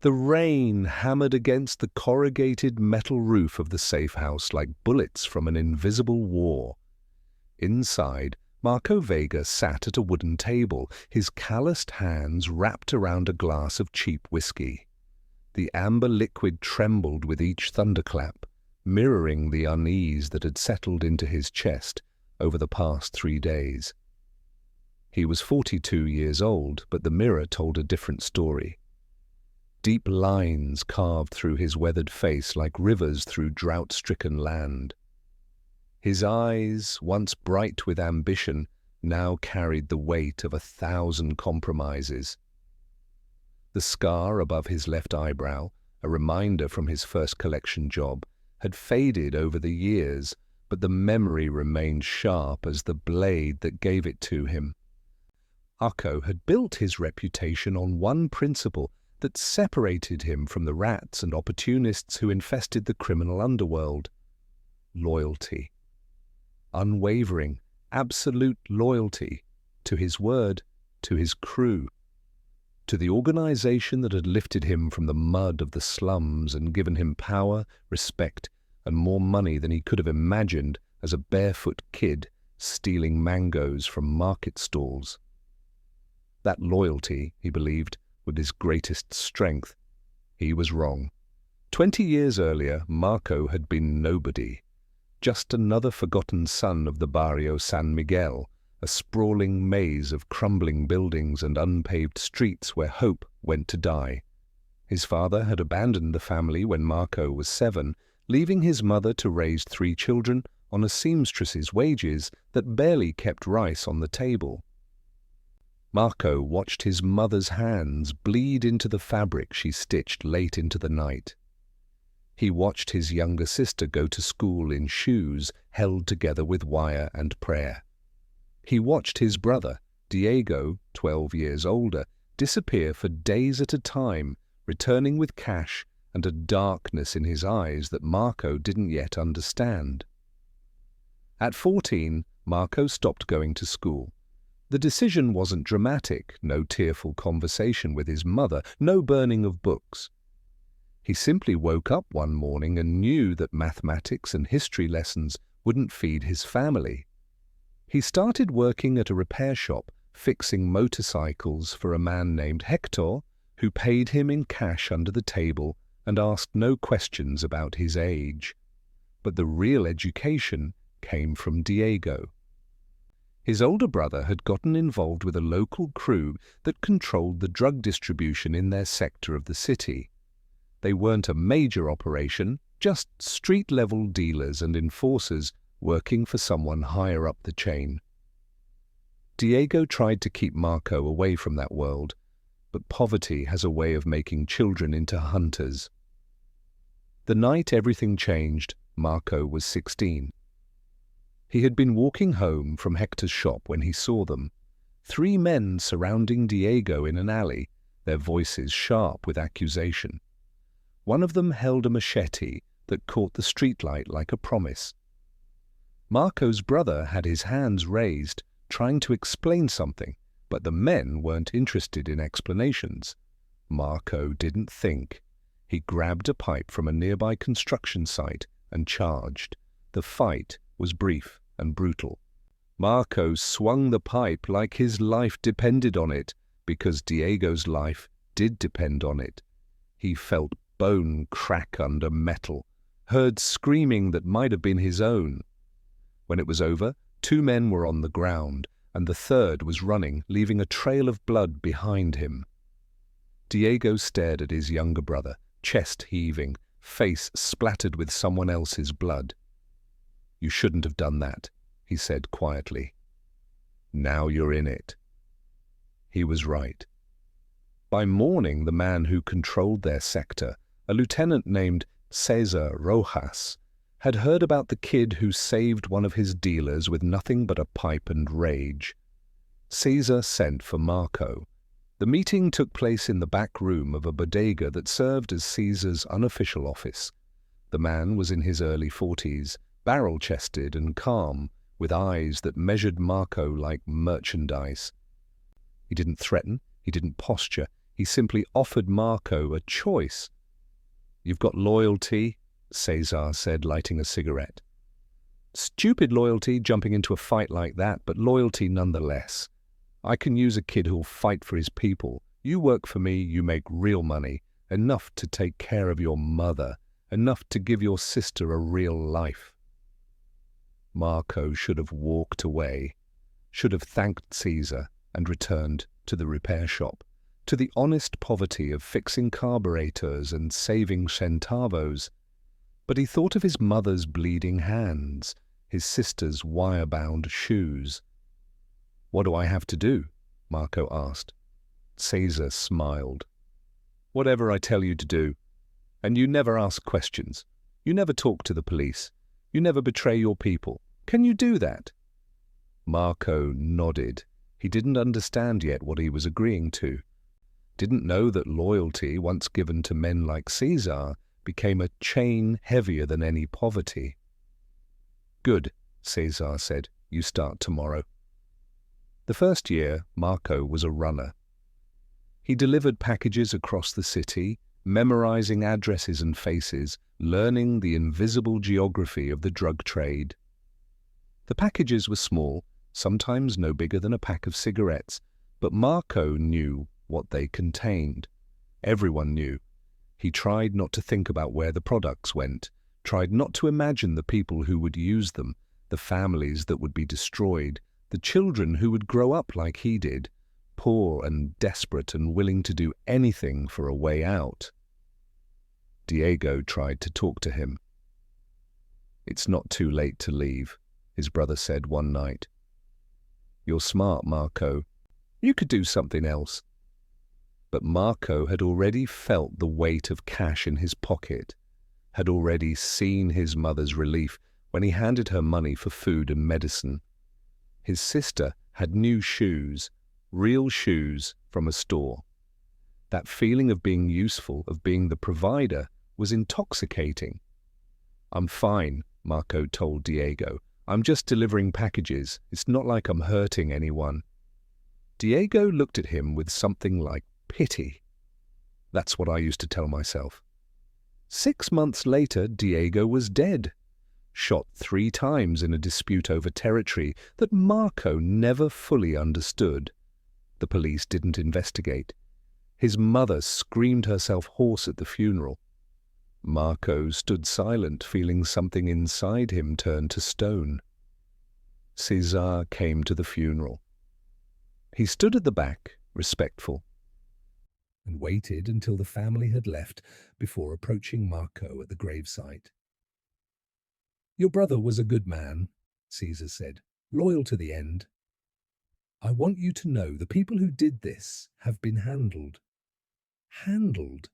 The rain hammered against the corrugated metal roof of the safe house like bullets from an invisible war. Inside, Marco Vega sat at a wooden table, his calloused hands wrapped around a glass of cheap whiskey. The amber liquid trembled with each thunderclap, mirroring the unease that had settled into his chest over the past 3 days. He was 42 years old, but the mirror told a different story. Deep lines carved through his weathered face like rivers through drought-stricken land. His eyes, once bright with ambition, now carried the weight of 1,000 compromises. The scar above his left eyebrow, a reminder from his first collection job, had faded over the years, but the memory remained sharp as the blade that gave it to him. Marco had built his reputation on one principle that separated him from the rats and opportunists who infested the criminal underworld: loyalty. Unwavering, absolute loyalty to his word, to his crew, to the organization that had lifted him from the mud of the slums and given him power, respect, and more money than he could have imagined as a barefoot kid stealing mangoes from market stalls. That loyalty, he believed, was his greatest strength. He was wrong. 20 years earlier, Marco had been nobody, just another forgotten son of the Barrio San Miguel, a sprawling maze of crumbling buildings and unpaved streets where hope went to die. His father had abandoned the family when Marco was 7, leaving his mother to raise 3 children on a seamstress's wages that barely kept rice on the table. Marco watched his mother's hands bleed into the fabric she stitched late into the night. He watched his younger sister go to school in shoes held together with wire and prayer. He watched his brother, Diego, 12 years older, disappear for days at a time, returning with cash and a darkness in his eyes that Marco didn't yet understand. At 14, Marco stopped going to school. The decision wasn't dramatic, no tearful conversation with his mother, no burning of books. He simply woke up one morning and knew that mathematics and history lessons wouldn't feed his family. He started working at a repair shop, fixing motorcycles for a man named Hector, who paid him in cash under the table and asked no questions about his age. But the real education came from Diego. His older brother had gotten involved with a local crew that controlled the drug distribution in their sector of the city. They weren't a major operation, just street-level dealers and enforcers working for someone higher up the chain. Diego tried to keep Marco away from that world, but poverty has a way of making children into hunters. The night everything changed, Marco was 16. He had been walking home from Hector's shop when he saw them, 3 men surrounding Diego in an alley, their voices sharp with accusation. One of them held a machete that caught the streetlight like a promise. Marco's brother had his hands raised, trying to explain something, but the men weren't interested in explanations. Marco didn't think. He grabbed a pipe from a nearby construction site and charged. The fight was brief and brutal. Marco swung the pipe like his life depended on it, because Diego's life did depend on it. He felt bone crack under metal, heard screaming that might have been his own. When it was over, 2 men were on the ground, and the third was running, leaving a trail of blood behind him. Diego stared at his younger brother, chest heaving, face splattered with someone else's blood. "You shouldn't have done that," he said quietly. "Now you're in it." He was right. By morning, the man who controlled their sector, a lieutenant named Cesar Rojas, had heard about the kid who saved one of his dealers with nothing but a pipe and rage. Cesar sent for Marco. The meeting took place in the back room of a bodega that served as Cesar's unofficial office. The man was in his early 40s, barrel-chested and calm, with eyes that measured Marco like merchandise. He didn't threaten, he didn't posture, He simply offered Marco a choice. "You've got loyalty," Cesar said, lighting a cigarette. "Stupid loyalty, jumping into a fight like that, but loyalty nonetheless. I can use a kid who'll fight for his people. You work for me, you make real money, enough to take care of your mother, enough to give your sister a real life." Marco should have walked away, should have thanked Caesar and returned to the repair shop, to the honest poverty of fixing carburetors and saving centavos. But he thought of his mother's bleeding hands, his sister's wire-bound shoes. "What do I have to do?" Marco asked. Caesar smiled. "Whatever I tell you to do. And you never ask questions. You never talk to the police. You never betray your people. Can you do that?" Marco nodded. He didn't understand yet what he was agreeing to. Didn't know that loyalty, once given to men like Caesar, became a chain heavier than any poverty. "Good," Caesar said. "You start tomorrow." The first year, Marco was a runner. He delivered packages across the city, memorizing addresses and faces, learning the invisible geography of the drug trade. The packages were small, sometimes no bigger than a pack of cigarettes, but Marco knew what they contained. Everyone knew. He tried not to think about where the products went, tried not to imagine the people who would use them, the families that would be destroyed, the children who would grow up like he did, poor and desperate and willing to do anything for a way out. Diego tried to talk to him. "It's not too late to leave," his brother said one night. "You're smart, Marco. You could do something else." But Marco had already felt the weight of cash in his pocket, had already seen his mother's relief when he handed her money for food and medicine. His sister had new shoes, real shoes from a store. That feeling of being useful, of being the provider, was intoxicating. "I'm fine," Marco told Diego. "I'm just delivering packages. It's not like I'm hurting anyone." Diego looked at him with something like pity. "That's what I used to tell myself." 6 months later, Diego was dead, shot 3 times in a dispute over territory that Marco never fully understood. The police didn't investigate. His mother screamed herself hoarse at the funeral. Marco stood silent, feeling something inside him turn to stone. Cesar came to the funeral. He stood at the back, respectful, and waited until the family had left before approaching Marco at the gravesite. "Your brother was a good man," Caesar said, "loyal to the end. I want you to know the people who did this have been handled." "Handled?"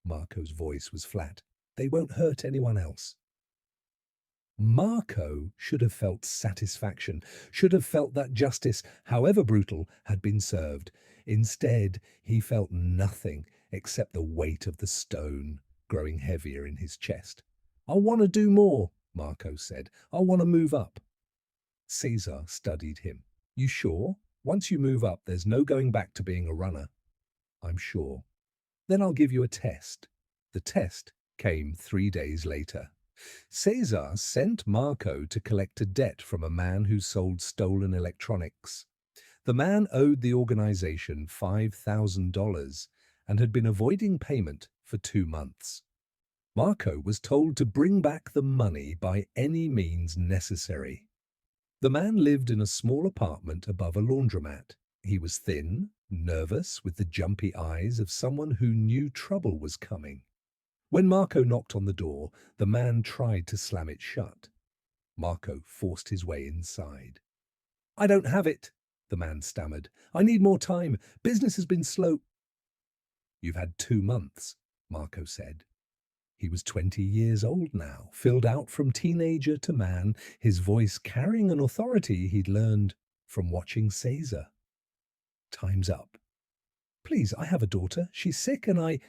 Marco's voice was flat. "They won't hurt anyone else." Marco should have felt satisfaction, should have felt that justice, however brutal, had been served. Instead, he felt nothing except the weight of the stone growing heavier in his chest. "I want to do more," Marco said. "I want to move up." Caesar studied him. "You sure? Once you move up, there's no going back to being a runner." "I'm sure." "Then I'll give you a test." The test came 3 days later. Caesar sent Marco to collect a debt from a man who sold stolen electronics. The man owed the organization $5,000 and had been avoiding payment for 2 months. Marco was told to bring back the money by any means necessary. The man lived in a small apartment above a laundromat. He was thin, nervous, with the jumpy eyes of someone who knew trouble was coming. When Marco knocked on the door, the man tried to slam it shut. Marco forced his way inside. "I don't have it," the man stammered. "I need more time. Business has been slow." "You've had 2 months," Marco said. He was 20 years old now, filled out from teenager to man, his voice carrying an authority he'd learned from watching Caesar. "Time's up. Please, I have a daughter. She's sick and I—"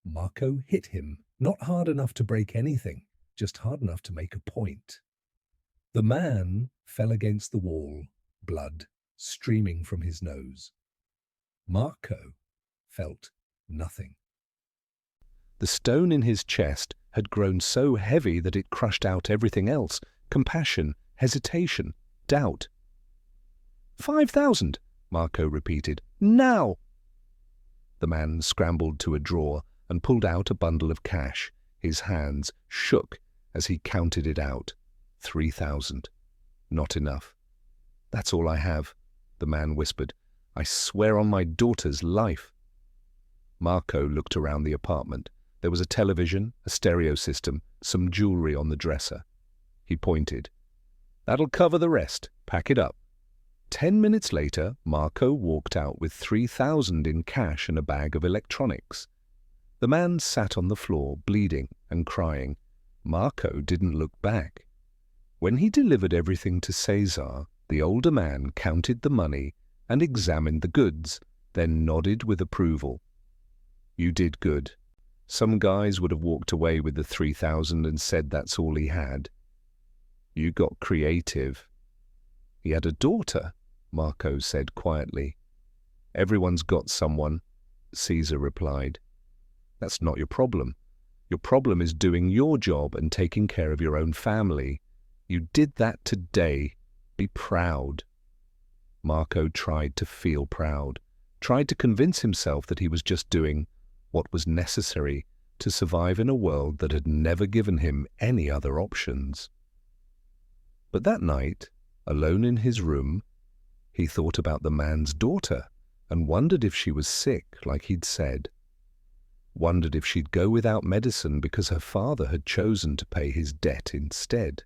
Marco hit him, not hard enough to break anything, just hard enough to make a point. The man fell against the wall, blood streaming from his nose. Marco felt nothing. The stone in his chest had grown so heavy that it crushed out everything else: compassion, hesitation, doubt. 5,000, Marco repeated. Now! The man scrambled to a drawer and pulled out a bundle of cash. His hands shook as he counted it out. 3,000. Not enough. That's all I have, the man whispered. I swear on my daughter's life. Marco looked around the apartment. There was a television, a stereo system, some jewelry on the dresser. He pointed. That'll cover the rest. Pack it up. 10 minutes later, Marco walked out with 3,000 in cash and a bag of electronics. The man sat on the floor, bleeding and crying. Marco didn't look back. When he delivered everything to Cesar, the older man counted the money and examined the goods, then nodded with approval. You did good. Some guys would have walked away with the 3,000 and said that's all he had. You got creative. He had a daughter, Marco said quietly. Everyone's got someone, Caesar replied. That's not your problem. Your problem is doing your job and taking care of your own family. You did that today. Be proud. Marco tried to feel proud, tried to convince himself that he was just doing what was necessary to survive in a world that had never given him any other options. But that night, alone in his room, he thought about the man's daughter and wondered if she was sick, like he'd said. Wondered if she'd go without medicine because her father had chosen to pay his debt instead.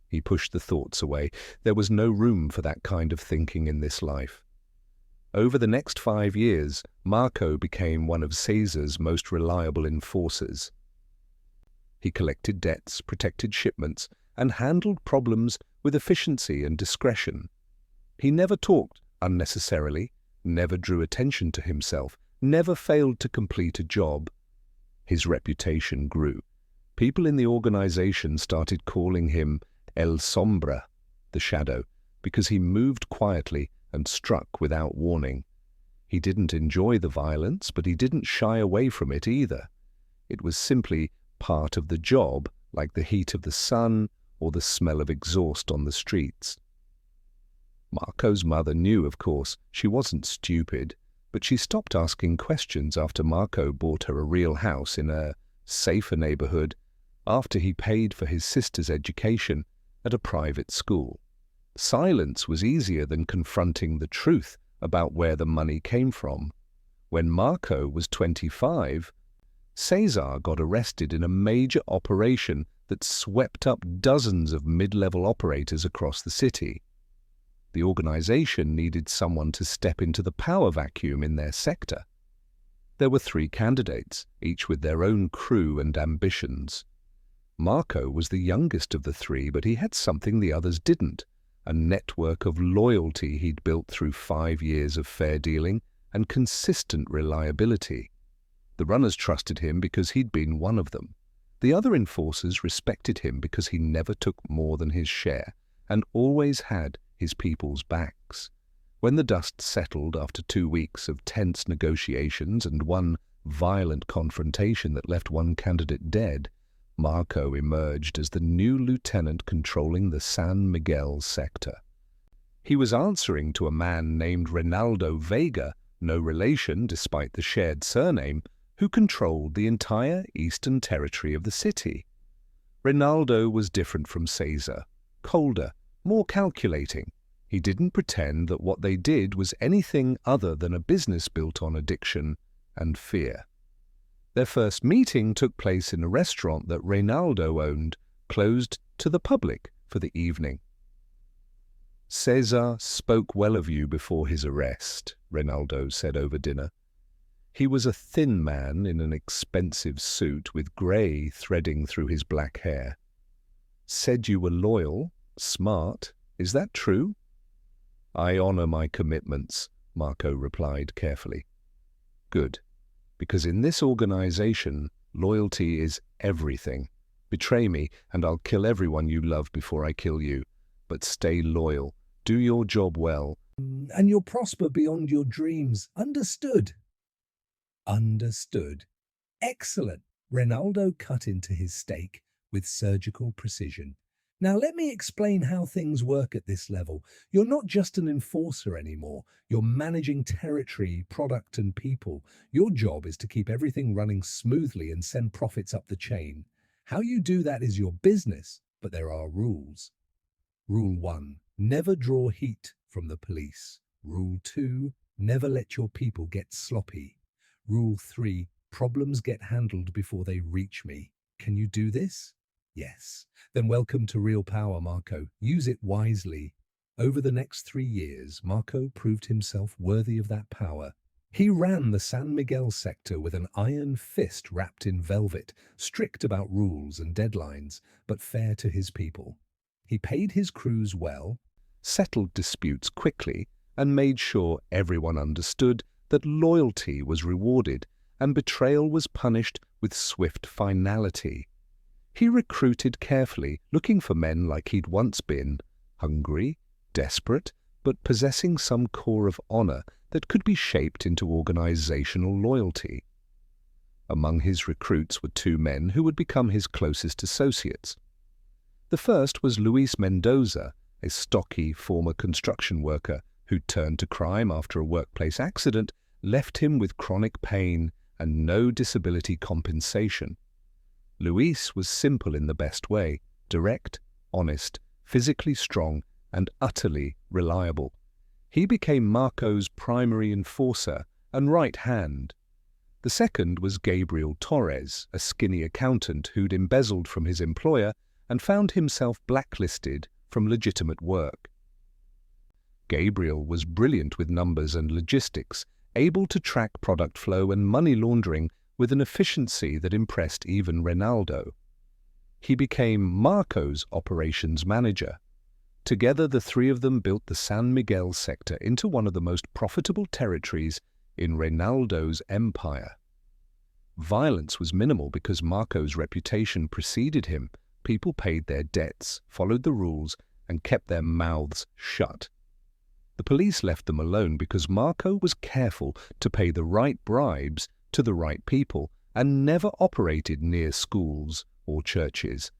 He pushed the thoughts away. There was no room for that kind of thinking in this life. Over the next 5 years, Marco became one of Cesar's most reliable enforcers. He collected debts, protected shipments, and handled problems with efficiency and discretion. He never talked unnecessarily, never drew attention to himself, never failed to complete a job. His reputation grew. People in the organization started calling him El Sombra, the shadow, because he moved quietly and struck without warning. He didn't enjoy the violence, but he didn't shy away from it either. It was simply part of the job, like the heat of the sun or the smell of exhaust on the streets. Marco's mother knew, of course. She wasn't stupid, but she stopped asking questions after Marco bought her a real house in a safer neighborhood, after he paid for his sister's education at a private school. Silence was easier than confronting the truth about where the money came from. When Marco was 25, Cesar got arrested in a major operation that swept up dozens of mid-level operators across the city. The organization needed someone to step into the power vacuum in their sector. There were 3 candidates, each with their own crew and ambitions. Marco was the youngest of the 3, but he had something the others didn't: a network of loyalty he'd built through 5 years of fair dealing and consistent reliability. The runners trusted him because he'd been one of them. The other enforcers respected him because he never took more than his share and always had his people's backs. When the dust settled after 2 weeks of tense negotiations and one violent confrontation that left one candidate dead, Marco emerged as the new lieutenant controlling the San Miguel sector. He was answering to a man named Ronaldo Vega, no relation despite the shared surname, who controlled the entire eastern territory of the city. Ronaldo was different from Cesar, colder, more calculating. He didn't pretend that what they did was anything other than a business built on addiction and fear. Their first meeting took place in a restaurant that Ronaldo owned, closed to the public for the evening. Cesar spoke well of you before his arrest, Ronaldo said over dinner. He was a thin man in an expensive suit with grey threading through his black hair. Said you were loyal, smart. Is that true? I honor my commitments, Marco replied carefully. Good. Because in this organization, loyalty is everything. Betray me, and I'll kill everyone you love before I kill you. But stay loyal. Do your job well. And you'll prosper beyond your dreams. Understood? Understood. Excellent. Ronaldo cut into his steak with surgical precision. Now let me explain how things work at this level. You're not just an enforcer anymore. You're managing territory, product, and people. Your job is to keep everything running smoothly and send profits up the chain. How you do that is your business, but there are rules. Rule 1. Never draw heat from the police. Rule 2. Never let your people get sloppy. Rule 3. Problems get handled before they reach me. Can you do this? Yes. Then welcome to real power, Marco. Use it wisely. Over the next 3 years, Marco proved himself worthy of that power. He ran the San Miguel sector with an iron fist wrapped in velvet, strict about rules and deadlines, but fair to his people. He paid his crews well, settled disputes quickly, and made sure everyone understood that loyalty was rewarded and betrayal was punished with swift finality. He recruited carefully, looking for men like he'd once been, hungry, desperate, but possessing some core of honor that could be shaped into organizational loyalty. Among his recruits were 2 men who would become his closest associates. The first was Luis Mendoza, a stocky former construction worker who turned to crime after a workplace accident left him with chronic pain and no disability compensation. Luis was simple in the best way, direct, honest, physically strong, and utterly reliable. He became Marco's primary enforcer and right hand. The second was Gabriel Torres, a skinny accountant who'd embezzled from his employer and found himself blacklisted from legitimate work. Gabriel was brilliant with numbers and logistics, able to track product flow and money laundering with an efficiency that impressed even Ronaldo. He became Marco's operations manager. Together, the 3 of them built the San Miguel sector into one of the most profitable territories in Ronaldo's empire. Violence was minimal because Marco's reputation preceded him. People paid their debts, followed the rules, and kept their mouths shut. The police left them alone because Marco was careful to pay the right bribes to the right people and never operated near schools or churches.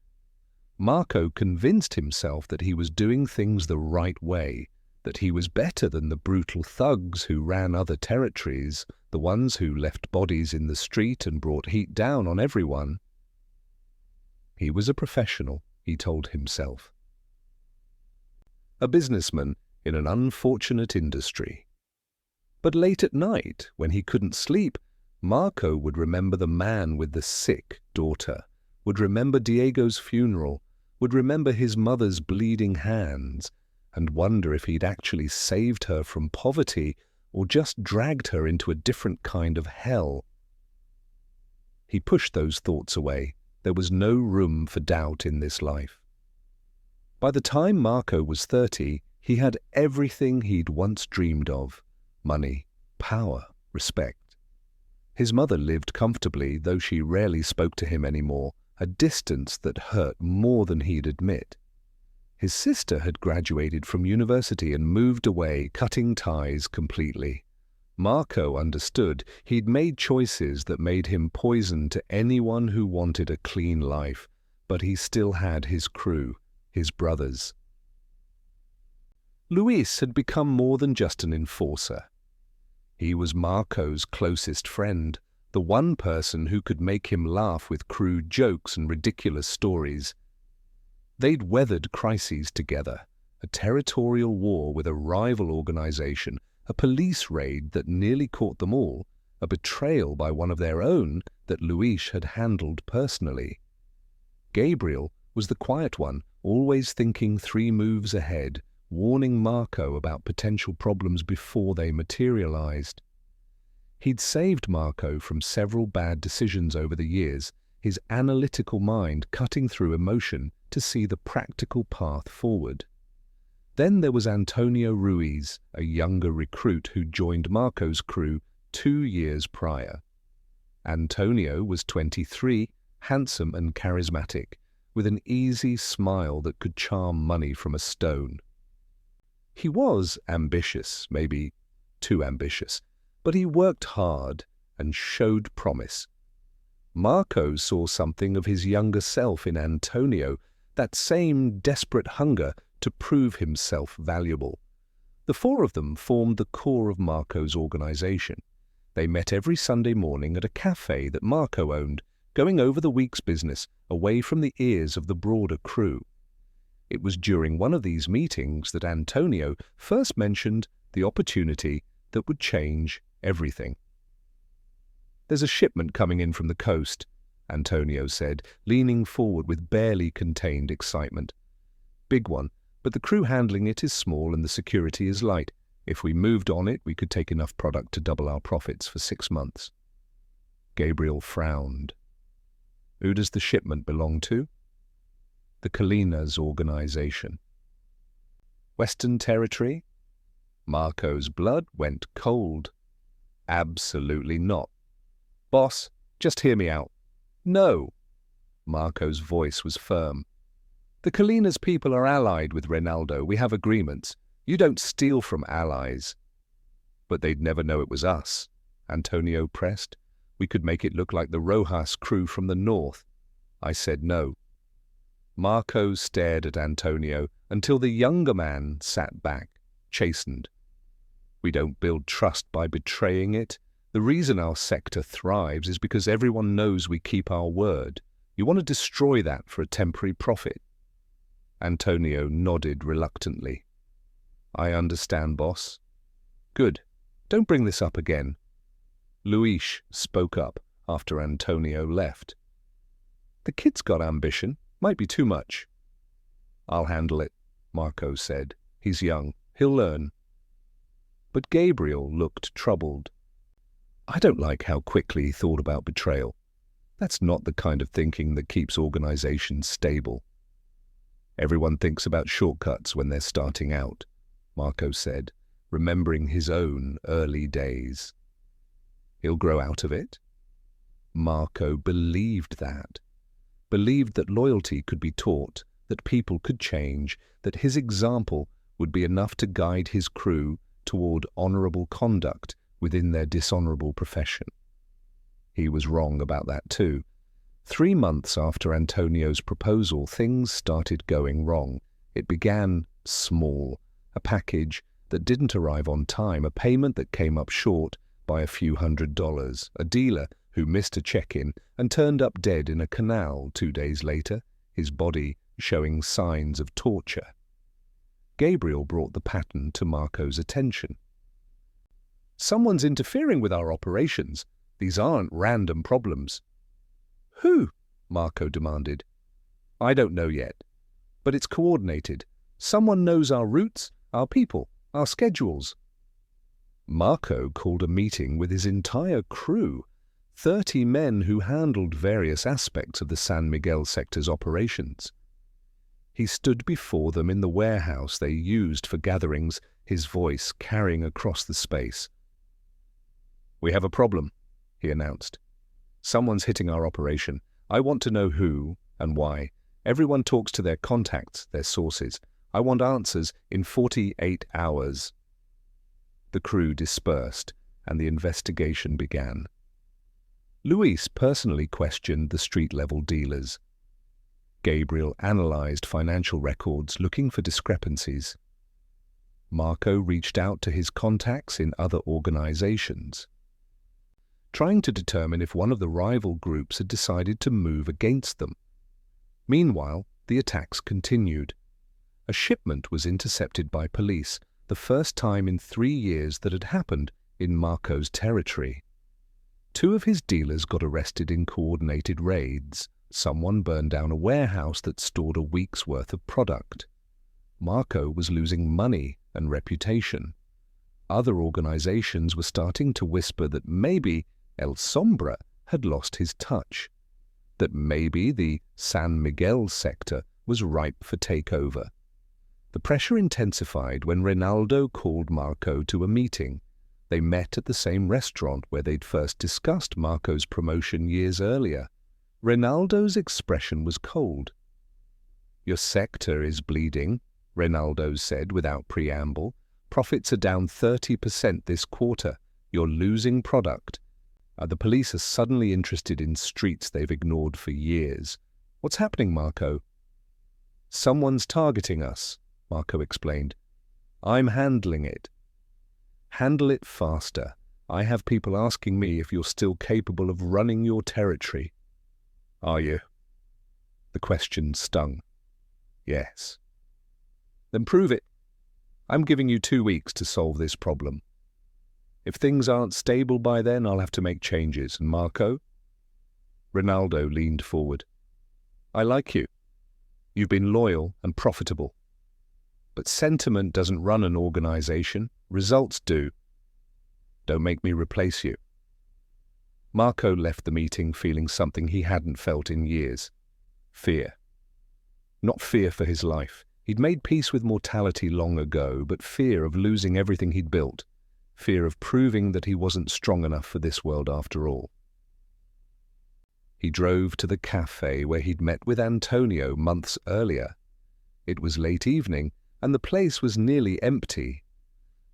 Marco convinced himself that he was doing things the right way, that he was better than the brutal thugs who ran other territories, the ones who left bodies in the street and brought heat down on everyone. He was a professional, he told himself. A businessman in an unfortunate industry. But late at night, when he couldn't sleep, Marco would remember the man with the sick daughter, would remember Diego's funeral, would remember his mother's bleeding hands, and wonder if he'd actually saved her from poverty or just dragged her into a different kind of hell. He pushed those thoughts away. There was no room for doubt in this life. By the time Marco was 30, he had everything he'd once dreamed of: money, power, respect. His mother lived comfortably, though she rarely spoke to him anymore, a distance that hurt more than he'd admit. His sister had graduated from university and moved away, cutting ties completely. Marco understood he'd made choices that made him poison to anyone who wanted a clean life, but he still had his crew, his brothers. Luis had become more than just an enforcer. He was Marco's closest friend, the one person who could make him laugh with crude jokes and ridiculous stories. They'd weathered crises together, a territorial war with a rival organization, a police raid that nearly caught them all, a betrayal by one of their own that Luis had handled personally. Gabriel was the quiet one, always thinking 3 moves ahead, warning Marco about potential problems before they materialized. He'd saved Marco from several bad decisions over the years, his analytical mind cutting through emotion to see the practical path forward. Then there was Antonio Ruiz, a younger recruit who joined Marco's crew 2 years prior. Antonio was 23, handsome and charismatic, with an easy smile that could charm money from a stone. He was ambitious, maybe too ambitious, but he worked hard, and showed promise. Marco saw something of his younger self in Antonio, that same desperate hunger to prove himself valuable. The four of them formed the core of Marco's organization. They met every Sunday morning at a cafe that Marco owned, going over the week's business away from the ears of the broader crew. It was during one of these meetings that Antonio first mentioned the opportunity that would change everything. "There's a shipment coming in from the coast," Antonio said, leaning forward with barely contained excitement. "Big one, but the crew handling it is small and the security is light. If we moved on it, we could take enough product to double our profits for 6 months." Gabriel frowned. "Who does the shipment belong to?" "The Kalina's organization." "Western Territory?" Marco's blood went cold. "Absolutely not." "Boss, just hear me out." "No." Marco's voice was firm. "The Kalina's people are allied with Ronaldo. We have agreements. You don't steal from allies." "But they'd never know it was us," Antonio pressed. "We could make it look like the Rojas crew from the north." I said no. Marco stared at Antonio until the younger man sat back, chastened. "We don't build trust by betraying it. The reason our sector thrives is because everyone knows we keep our word. You want to destroy that for a temporary profit." Antonio nodded reluctantly. "I understand, boss." "Good. Don't bring this up again." Luis spoke up after Antonio left. "The kid's got ambition. Might be too much." "I'll handle it," Marco said. "He's young. He'll learn." But Gabriel looked troubled. "I don't like how quickly he thought about betrayal. That's not the kind of thinking that keeps organizations stable." "Everyone thinks about shortcuts when they're starting out," Marco said, remembering his own early days. "He'll grow out of it?" Marco believed that loyalty could be taught, that people could change, that his example would be enough to guide his crew toward honorable conduct within their dishonorable profession. He was wrong about that too. 3 months after Antonio's proposal, things started going wrong. It began small, a package that didn't arrive on time, a payment that came up short by a few $100s, a dealer who missed a check-in and turned up dead in a canal 2 days later, his body showing signs of torture. Gabriel brought the pattern to Marco's attention. "Someone's interfering with our operations. These aren't random problems." "Who?" Marco demanded. "I don't know yet, but it's coordinated. Someone knows our routes, our people, our schedules." Marco called a meeting with his entire crew, 30 men who handled various aspects of the San Miguel sector's operations. He stood before them in the warehouse they used for gatherings, his voice carrying across the space. "We have a problem," he announced. "Someone's hitting our operation. I want to know who and why. Everyone talks to their contacts, their sources. I want answers in 48 hours. The crew dispersed, and the investigation began. Luis personally questioned the street-level dealers. Gabriel analyzed financial records looking for discrepancies. Marco reached out to his contacts in other organizations, trying to determine if one of the rival groups had decided to move against them. Meanwhile, the attacks continued. A shipment was intercepted by police, the first time in 3 years that had happened in Marco's territory. 2 of his dealers got arrested in coordinated raids. Someone burned down a warehouse that stored a week's worth of product. Marco was losing money and reputation. Other organizations were starting to whisper that maybe El Sombra had lost his touch, that maybe the San Miguel sector was ripe for takeover. The pressure intensified when Ronaldo called Marco to a meeting. They met at the same restaurant where they'd first discussed Marco's promotion years earlier. Ronaldo's expression was cold. "Your sector is bleeding," Ronaldo said without preamble. "Profits are down 30% this quarter. You're losing product. The police are suddenly interested in streets they've ignored for years. What's happening, Marco? Someone's targeting us, Marco explained. I'm handling it. Handle it faster. I have people asking me if you're still capable of running your territory. Are you? The question stung. Yes. Then prove it. I'm giving you 2 weeks to solve this problem. If things aren't stable by then, I'll have to make changes. And Marco? Ronaldo leaned forward. I like you. You've been loyal and profitable. But sentiment doesn't run an organization. Results do. Don't make me replace you. Marco left the meeting feeling something he hadn't felt in years. Fear. Not fear for his life. He'd made peace with mortality long ago, but fear of losing everything he'd built. Fear of proving that he wasn't strong enough for this world after all. He drove to the cafe where he'd met with Antonio months earlier. It was late evening, and the place was nearly empty.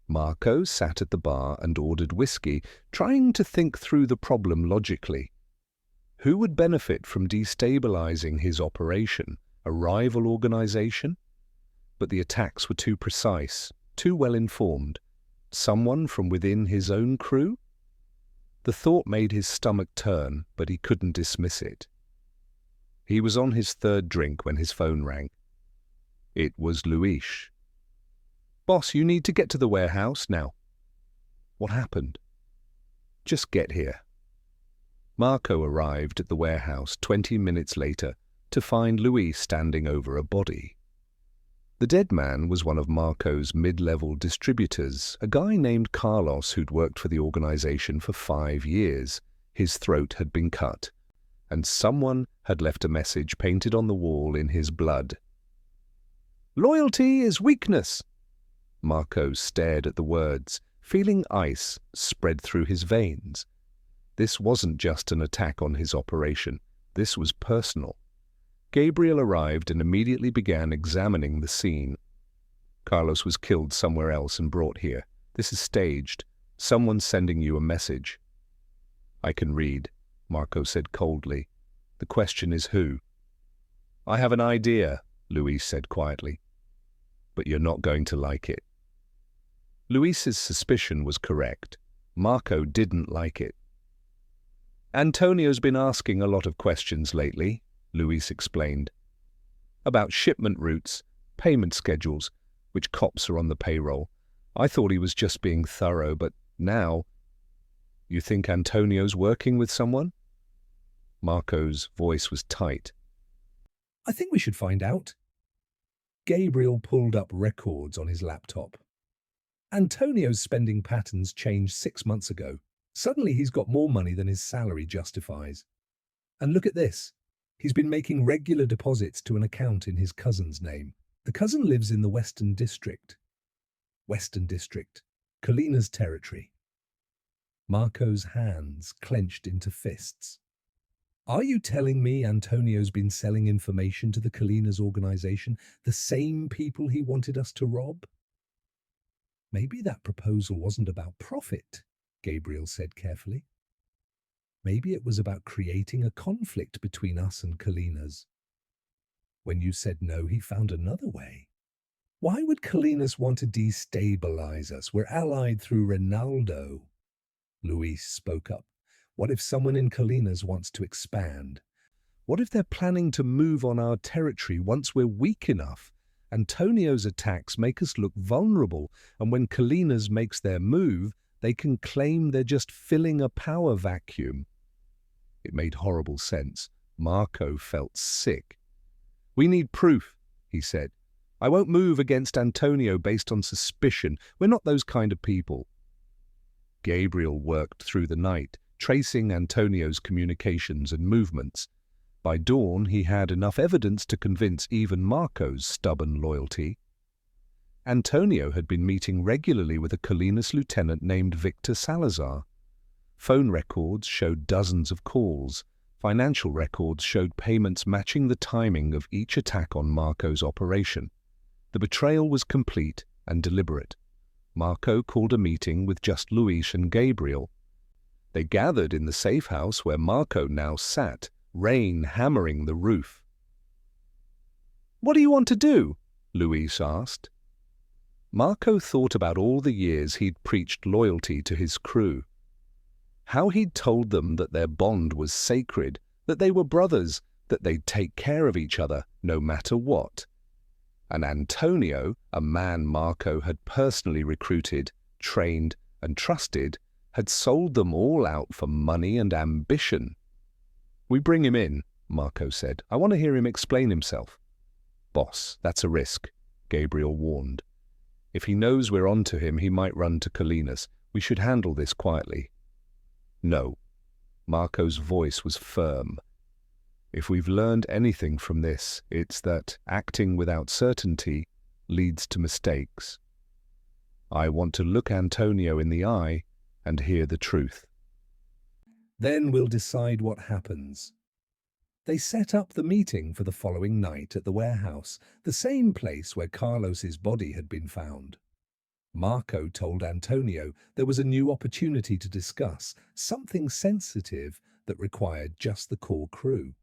Marco sat at the bar and ordered whiskey, trying to think through the problem logically. Who would benefit from destabilizing his operation? A rival organization? But the attacks were too precise, too well informed. Someone from within his own crew? The thought made his stomach turn, but he couldn't dismiss it. He was on his 3rd drink when his phone rang. It was Luis. Boss, you need to get to the warehouse now. What happened? Just get here. Marco arrived at the warehouse 20 minutes later to find Luis standing over a body. The dead man was one of Marco's mid-level distributors, a guy named Carlos who'd worked for the organization for 5 years. His throat had been cut, and someone had left a message painted on the wall in his blood. Loyalty is weakness. Marco stared at the words, feeling ice spread through his veins. This wasn't just an attack on his operation. This was personal. Gabriel arrived and immediately began examining the scene. Carlos was killed somewhere else and brought here. This is staged. Someone's sending you a message. I can read, Marco said coldly. The question is who? I have an idea, Luis said quietly. But you're not going to like it. Luis's suspicion was correct. Marco didn't like it. Antonio's been asking a lot of questions lately, Luis explained. About shipment routes, payment schedules, which cops are on the payroll. I thought he was just being thorough, but now... You think Antonio's working with someone? Marco's voice was tight. I think we should find out. Gabriel pulled up records on his laptop. Antonio's spending patterns changed 6 months ago. Suddenly he's got more money than his salary justifies. And look at this. He's been making regular deposits to an account in his cousin's name. The cousin lives in the Western District. Western District. Kalina's territory. Marco's hands clenched into fists. Are you telling me Antonio's been selling information to the Kalina's organization, the same people he wanted us to rob? Maybe that proposal wasn't about profit, Gabriel said carefully. Maybe it was about creating a conflict between us and Kalina's. When you said no, he found another way. Why would Kalina's want to destabilize us? We're allied through Ronaldo. Luis spoke up. What if someone in Kalina's wants to expand? What if they're planning to move on our territory once we're weak enough? Antonio's attacks make us look vulnerable, and when Kalina's makes their move, they can claim they're just filling a power vacuum. It made horrible sense. Marco felt sick. We need proof, he said. I won't move against Antonio based on suspicion. We're not those kind of people. Gabriel worked through the night, tracing Antonio's communications and movements. By dawn, he had enough evidence to convince even Marco's stubborn loyalty. Antonio had been meeting regularly with a Kalina's lieutenant named Victor Salazar. Phone records showed dozens of calls. Financial records showed payments matching the timing of each attack on Marco's operation. The betrayal was complete and deliberate. Marco called a meeting with just Luis and Gabriel. They gathered in the safe house where Marco now sat, rain hammering the roof. "What do you want to do?" Luis asked. Marco thought about all the years he'd preached loyalty to his crew. How he'd told them that their bond was sacred, that they were brothers, that they'd take care of each other no matter what. And Antonio, a man Marco had personally recruited, trained, and trusted, had sold them all out for money and ambition. "We bring him in," Marco said. "I want to hear him explain himself." "Boss, that's a risk," Gabriel warned. "If he knows we're onto him, he might run to Colinas. We should handle this quietly." "No." Marco's voice was firm. "If we've learned anything from this, it's that acting without certainty leads to mistakes. I want to look Antonio in the eye and hear the truth. Then we'll decide what happens." They set up the meeting for the following night at the warehouse, the same place where Carlos's body had been found. Marco told Antonio there was a new opportunity to discuss, something sensitive that required just the core crew.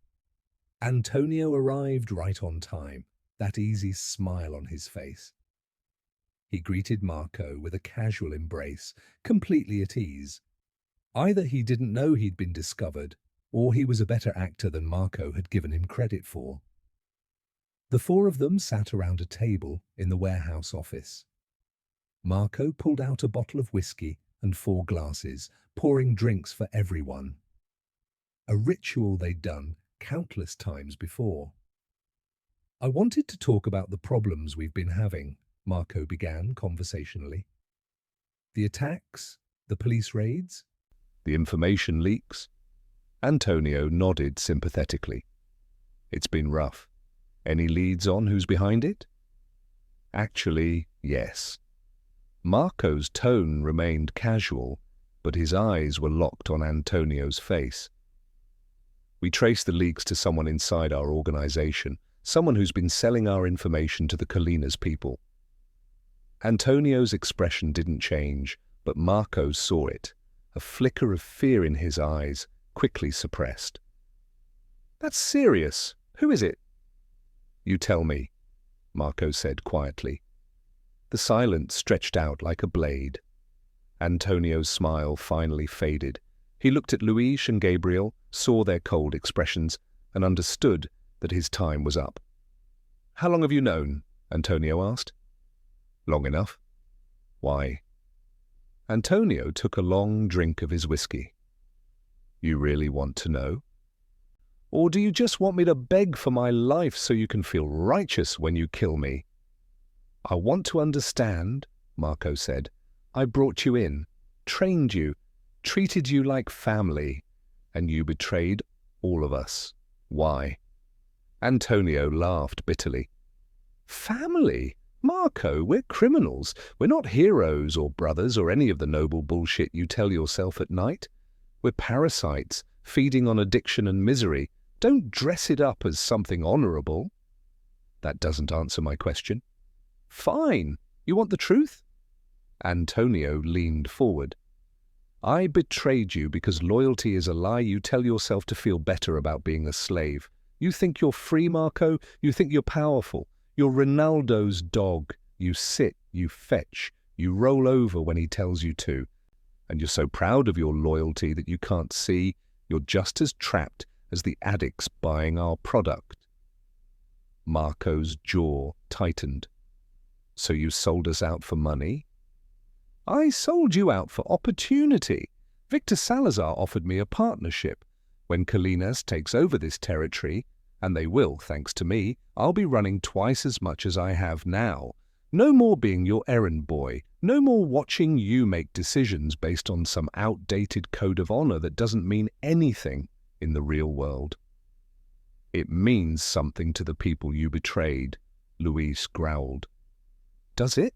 Antonio arrived right on time, that easy smile on his face. He greeted Marco with a casual embrace, completely at ease. Either he didn't know he'd been discovered, or he was a better actor than Marco had given him credit for. The four of them sat around a table in the warehouse office. Marco pulled out a bottle of whiskey and 4 glasses, pouring drinks for everyone. A ritual they'd done countless times before. "I wanted to talk about the problems we've been having," Marco began conversationally. "The attacks, the police raids, the information leaks." Antonio nodded sympathetically. "It's been rough. Any leads on who's behind it?" "Actually, yes." Marco's tone remained casual, but his eyes were locked on Antonio's face. "We traced the leaks to someone inside our organization, someone who's been selling our information to the Colinas people." Antonio's expression didn't change, but Marco saw it, a flicker of fear in his eyes, quickly suppressed. "That's serious. Who is it?" "You tell me," Marco said quietly. The silence stretched out like a blade. Antonio's smile finally faded. He looked at Luis and Gabriel, saw their cold expressions, and understood that his time was up. "How long have you known?" Antonio asked. "Long enough." "Why?" Antonio took a long drink of his whiskey. "You really want to know? Or do you just want me to beg for my life so you can feel righteous when you kill me?" "I want to understand," Marco said. "I brought you in, trained you, treated you like family, and you betrayed all of us. Why?" Antonio laughed bitterly. "Family? Marco, we're criminals. We're not heroes or brothers or any of the noble bullshit you tell yourself at night. We're parasites, feeding on addiction and misery. Don't dress it up as something honorable." "That doesn't answer my question." "Fine. You want the truth?" Antonio leaned forward. "I betrayed you because loyalty is a lie you tell yourself to feel better about being a slave. You think you're free, Marco. You think you're powerful. You're Ronaldo's dog. You sit, you fetch, you roll over when he tells you to. And you're so proud of your loyalty that you can't see you're just as trapped as the addicts buying our product." Marco's jaw tightened. "So you sold us out for money?" "I sold you out for opportunity. Victor Salazar offered me a partnership. When Colinas takes over this territory, and they will, thanks to me, I'll be running twice as much as I have now. No more being your errand boy. No more watching you make decisions based on some outdated code of honor that doesn't mean anything in the real world." "It means something to the people you betrayed," Luis growled. "Does it?"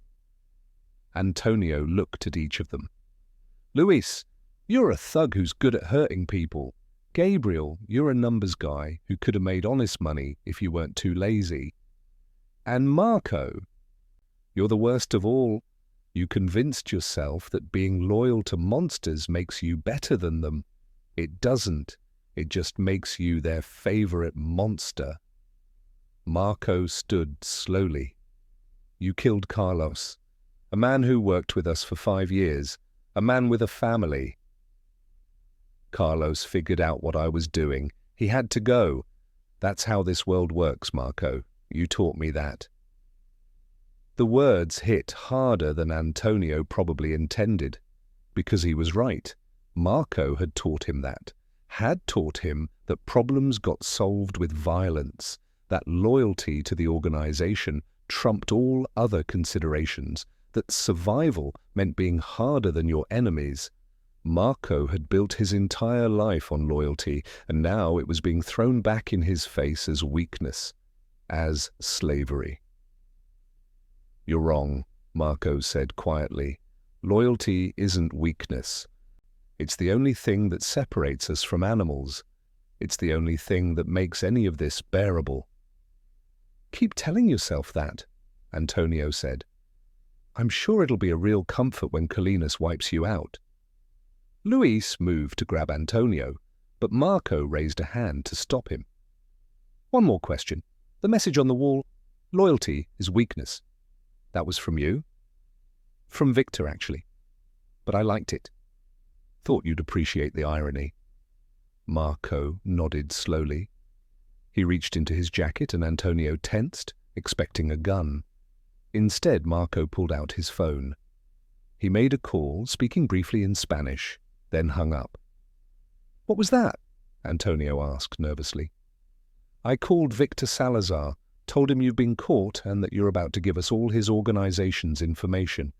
Antonio looked at each of them. "Luis, you're a thug who's good at hurting people. Gabriel, you're a numbers guy who could have made honest money if you weren't too lazy. And Marco, you're the worst of all. You convinced yourself that being loyal to monsters makes you better than them. It doesn't. It just makes you their favorite monster. Marco stood slowly. You killed Carlos, a man who worked with us for 5 years, a man with a family. Carlos figured out what I was doing. He had to go. That's how this world works, Marco. You taught me that. The words hit harder than Antonio probably intended, because he was right. Marco had taught him that, had taught him that problems got solved with violence, that loyalty to the organization trumped all other considerations, that survival meant being harder than your enemies. Marco had built his entire life on loyalty, and now it was being thrown back in his face as weakness, as slavery. You're wrong, Marco said quietly. Loyalty isn't weakness. It's the only thing that separates us from animals. It's the only thing that makes any of this bearable. Keep telling yourself that, Antonio said. I'm sure it'll be a real comfort when Colinas wipes you out. Luis moved to grab Antonio, but Marco raised a hand to stop him. One more question. The message on the wall, loyalty is weakness. That was from you? From Victor, actually. But I liked it. Thought you'd appreciate the irony. Marco nodded slowly. He reached into his jacket and Antonio tensed, expecting a gun. Instead, Marco pulled out his phone. He made a call, speaking briefly in Spanish, then hung up. What was that? Antonio asked nervously. I called Victor Salazar, told him you've been caught and that you're about to give us all his organization's information.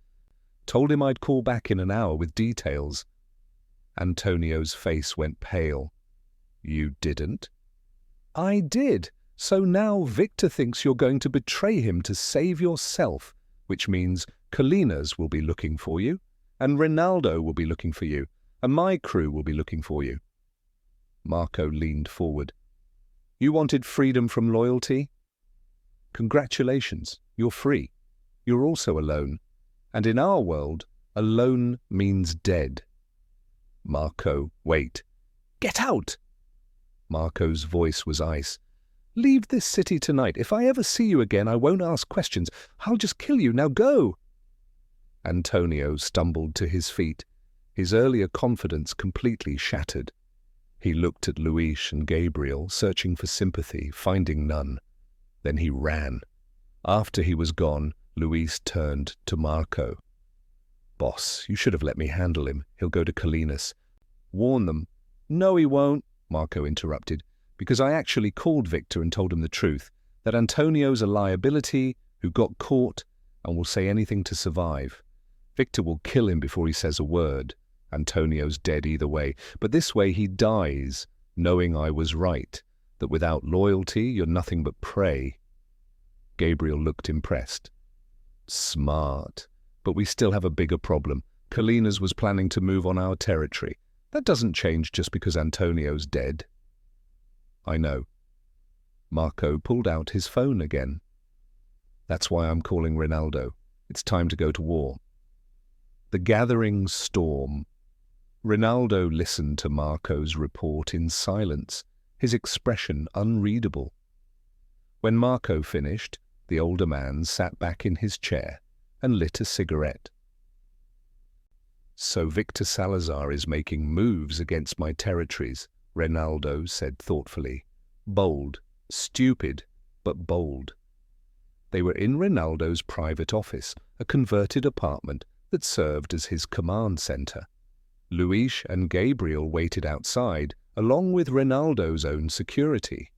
Told him I'd call back in an hour with details. Antonio's face went pale. You didn't? I did. So now Victor thinks you're going to betray him to save yourself, which means Colinas will be looking for you, and Ronaldo will be looking for you, and my crew will be looking for you. Marco leaned forward. You wanted freedom from loyalty? Congratulations, you're free. You're also alone. And in our world, alone means dead. Marco, wait. Get out! Marco's voice was ice. Leave this city tonight. If I ever see you again, I won't ask questions. I'll just kill you. Now go! Antonio stumbled to his feet, his earlier confidence completely shattered. He looked at Luis and Gabriel, searching for sympathy, finding none. Then he ran. After he was gone, Luis turned to Marco. Boss, you should have let me handle him. He'll go to Colinas. Warn them. No, he won't, Marco interrupted, because I actually called Victor and told him the truth, that Antonio's a liability who got caught and will say anything to survive. Victor will kill him before he says a word. Antonio's dead either way, but this way he dies, knowing I was right, that without loyalty you're nothing but prey. Gabriel looked impressed. Smart. But we still have a bigger problem. Colinas was planning to move on our territory. That doesn't change just because Antonio's dead. I know. Marco pulled out his phone again. That's why I'm calling Ronaldo. It's time to go to war. The gathering storm. Ronaldo listened to Marco's report in silence, his expression unreadable. When Marco finished, the older man sat back in his chair and lit a cigarette. So Victor Salazar is making moves against my territories, Ronaldo said thoughtfully. Bold, stupid, but bold. They were in Ronaldo's private office, a converted apartment that served as his command center. Luis and Gabriel waited outside, along with Ronaldo's own security.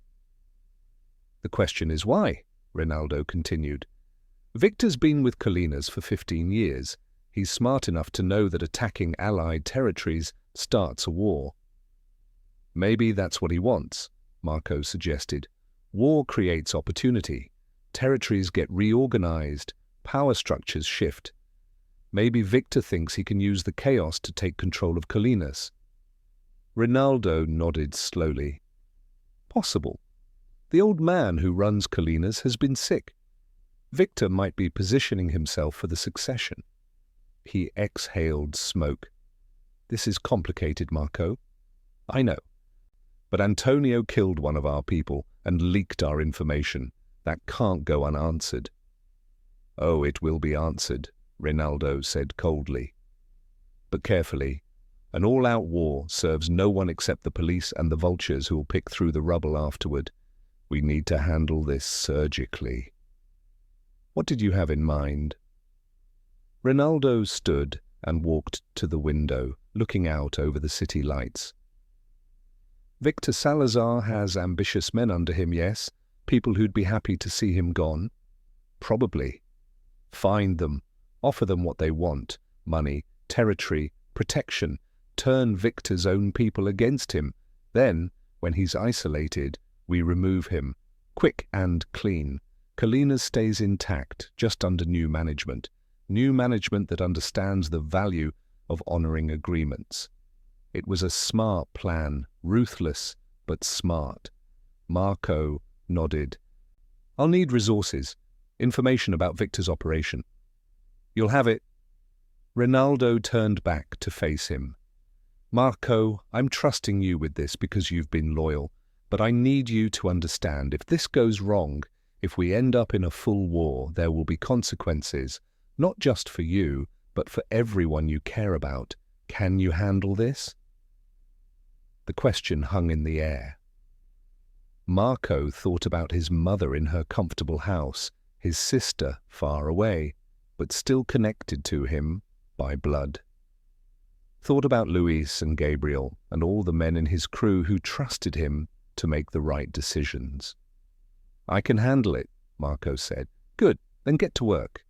The question is why, Ronaldo continued. Victor's been with Colinas for 15 years. He's smart enough to know that attacking allied territories starts a war. Maybe that's what he wants, Marco suggested. War creates opportunity. Territories get reorganized. Power structures shift. Maybe Victor thinks he can use the chaos to take control of Colinas. Ronaldo nodded slowly. Possible. The old man who runs Colinas has been sick. Victor might be positioning himself for the succession. He exhaled smoke. This is complicated, Marco. I know. But Antonio killed one of our people and leaked our information. That can't go unanswered. Oh, it will be answered, Rinaldo said coldly. But carefully. An all-out war serves no one except the police and the vultures who will pick through the rubble afterward. We need to handle this surgically. What did you have in mind? Rinaldo stood and walked to the window, looking out over the city lights. Victor Salazar has ambitious men under him, yes, people who'd be happy to see him gone. Probably. Find them, offer them what they want, money, territory, protection, turn Victor's own people against him. Then, when he's isolated, we remove him, quick and clean. Colinas stays intact, just under new management that understands the value of honoring agreements. It was a smart plan, ruthless but smart. Marco nodded. I'll need resources, information about Victor's operation. You'll have it. Rinaldo turned back to face him. Marco, I'm trusting you with this because you've been loyal, but I need you to understand if this goes wrong, if we end up in a full war, there will be consequences, not just for you, but for everyone you care about. Can you handle this? The question hung in the air. Marco thought about his mother in her comfortable house, his sister far away, but still connected to him by blood. Thought about Luis and Gabriel and all the men in his crew who trusted him to make the right decisions. I can handle it, Marco said. Good, then get to work.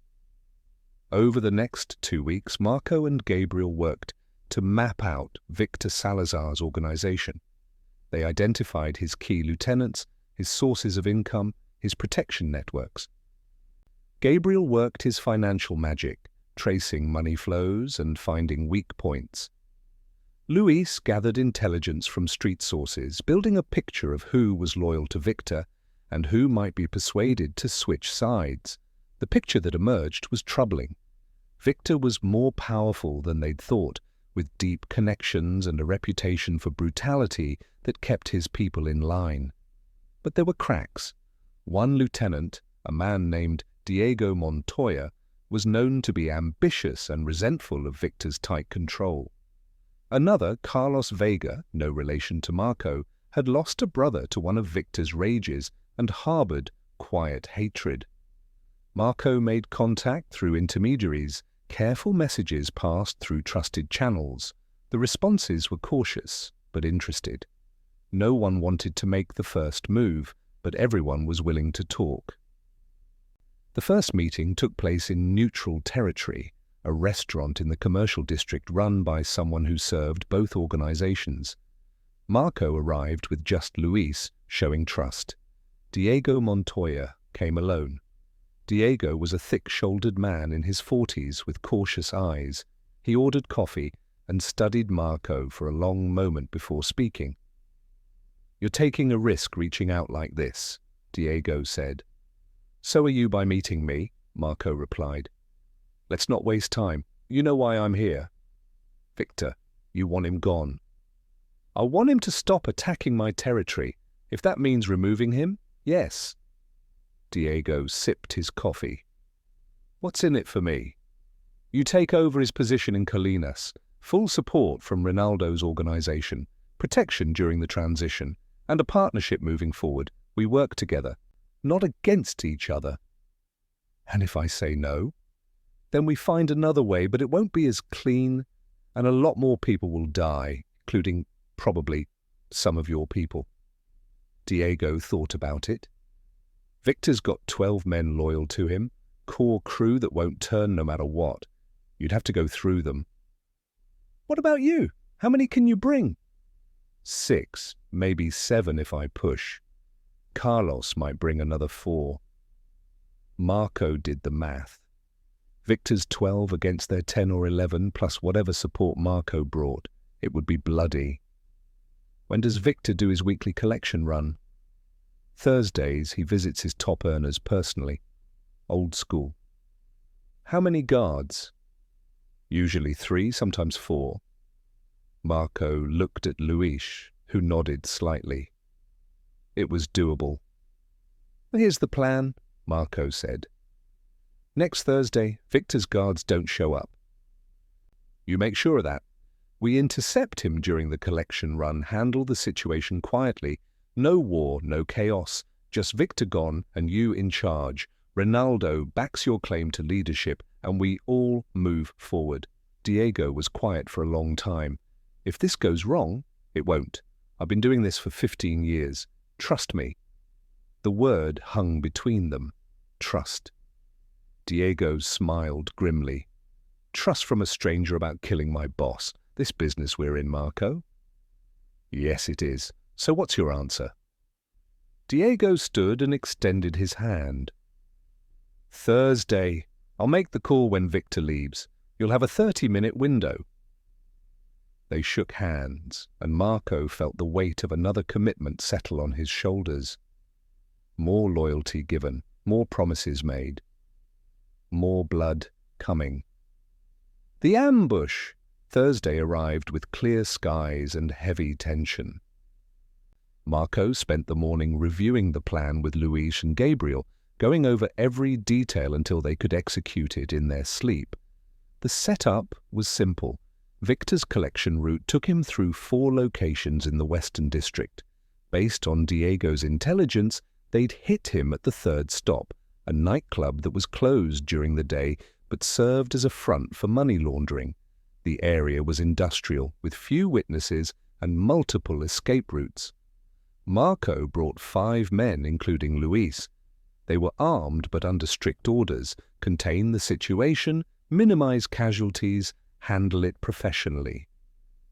Over the next 2 weeks, Marco and Gabriel worked to map out Victor Salazar's organization. They identified his key lieutenants, his sources of income, his protection networks. Gabriel worked his financial magic, tracing money flows and finding weak points. Luis gathered intelligence from street sources, building a picture of who was loyal to Victor and who might be persuaded to switch sides. The picture that emerged was troubling. Victor was more powerful than they'd thought, with deep connections and a reputation for brutality that kept his people in line. But there were cracks. One lieutenant, a man named Diego Montoya, was known to be ambitious and resentful of Victor's tight control. Another, Carlos Vega, no relation to Marco, had lost a brother to one of Victor's rages and harbored quiet hatred. Marco made contact through intermediaries. Careful messages passed through trusted channels. The responses were cautious, but interested. No one wanted to make the first move, but everyone was willing to talk. The first meeting took place in Neutral Territory, a restaurant in the commercial district run by someone who served both organizations. Marco arrived with just Luis, showing trust. Diego Montoya came alone. Diego was a thick-shouldered man in his 40s with cautious eyes. He ordered coffee and studied Marco for a long moment before speaking. "You're taking a risk reaching out like this," Diego said. "So are you by meeting me," Marco replied. "Let's not waste time. You know why I'm here." "Victor, you want him gone." "I want him to stop attacking my territory. If that means removing him, yes." Diego sipped his coffee. "What's in it for me?" "You take over his position in Colinas, full support from Rinaldo's organization, protection during the transition, and a partnership moving forward. We work together, not against each other." "And if I say no?" "Then we find another way, but it won't be as clean, and a lot more people will die, including probably some of your people." Diego thought about it. "Victor's got 12 men loyal to him, core crew that won't turn no matter what. You'd have to go through them." "What about you? How many can you bring?" 6, maybe 7 if I push. Carlos might bring another 4. Marco did the math. Victor's 12 against their 10 or 11, plus whatever support Marco brought. It would be bloody. When does Victor do his weekly collection run? Thursdays, he visits his top earners personally. Old school. How many guards? Usually 3, sometimes 4. Marco looked at Luis, who nodded slightly. It was doable. Here's the plan, Marco said. Next Thursday, Victor's guards don't show up. You make sure of that. We intercept him during the collection run, handle the situation quietly. No war, no chaos, just Victor gone and you in charge. Ronaldo backs your claim to leadership and we all move forward. Diego was quiet for a long time. If this goes wrong, it won't. I've been doing this for 15 years. Trust me. The word hung between them. Trust. Diego smiled grimly. Trust from a stranger about killing my boss. This business we're in, Marco? Yes, it is. So what's your answer? Diego stood and extended his hand. Thursday. I'll make the call when Victor leaves. You'll have a 30-minute window. They shook hands, and Marco felt the weight of another commitment settle on his shoulders. More loyalty given, more promises made. More blood coming. The ambush! Thursday arrived with clear skies and heavy tension. Marco spent the morning reviewing the plan with Luis and Gabriel, going over every detail until they could execute it in their sleep. The setup was simple. Victor's collection route took him through 4 locations in the Western District. Based on Diego's intelligence, they'd hit him at the 3rd stop, a nightclub that was closed during the day but served as a front for money laundering. The area was industrial, with few witnesses and multiple escape routes. Marco brought 5 men, including Luis. They were armed but under strict orders: contain the situation, minimize casualties, handle it professionally.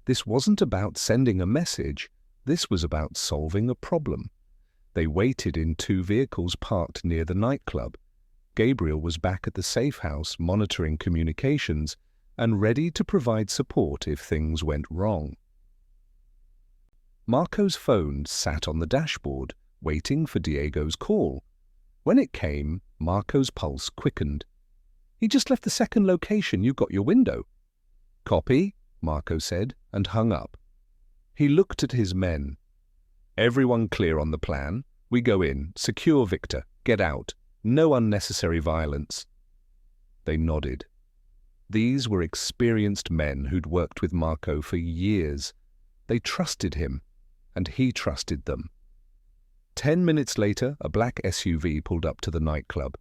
This wasn't about sending a message. This was about solving a problem. They waited in 2 vehicles parked near the nightclub. Gabriel was back at the safe house monitoring communications and ready to provide support if things went wrong. Marco's phone sat on the dashboard, waiting for Diego's call. When it came, Marco's pulse quickened. He just left the 2nd location. You got your window. Copy, Marco said, and hung up. He looked at his men. Everyone clear on the plan? We go in, secure Victor, get out. No unnecessary violence. They nodded. These were experienced men who'd worked with Marco for years. They trusted him, and he trusted them. 10 minutes later, a black SUV pulled up to the nightclub.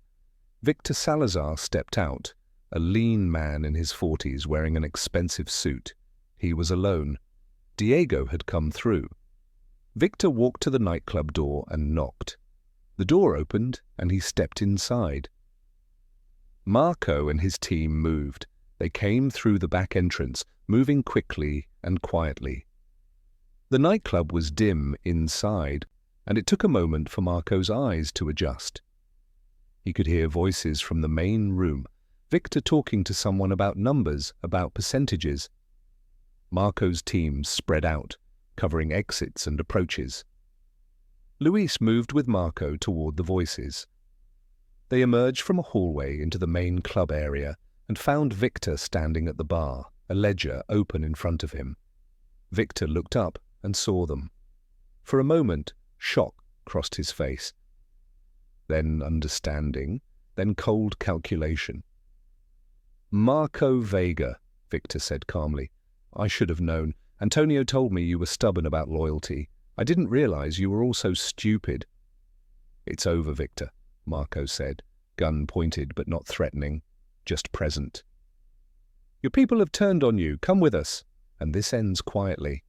Victor Salazar stepped out, a lean man in his 40s wearing an expensive suit. He was alone. Diego had come through. Victor walked to the nightclub door and knocked. The door opened, and he stepped inside. Marco and his team moved. They came through the back entrance, moving quickly and quietly. The nightclub was dim inside, and it took a moment for Marco's eyes to adjust. He could hear voices from the main room, Victor talking to someone about numbers, about percentages. Marco's team spread out, covering exits and approaches. Luis moved with Marco toward the voices. They emerged from a hallway into the main club area and found Victor standing at the bar, a ledger open in front of him. Victor looked up and saw them. For a moment, shock crossed his face. Then understanding, then cold calculation. Marco Vega, Victor said calmly. I should have known. Antonio told me you were stubborn about loyalty. I didn't realize you were also stupid. It's over, Victor, Marco said, gun pointed but not threatening, just present. Your people have turned on you. Come with us. And this ends quietly.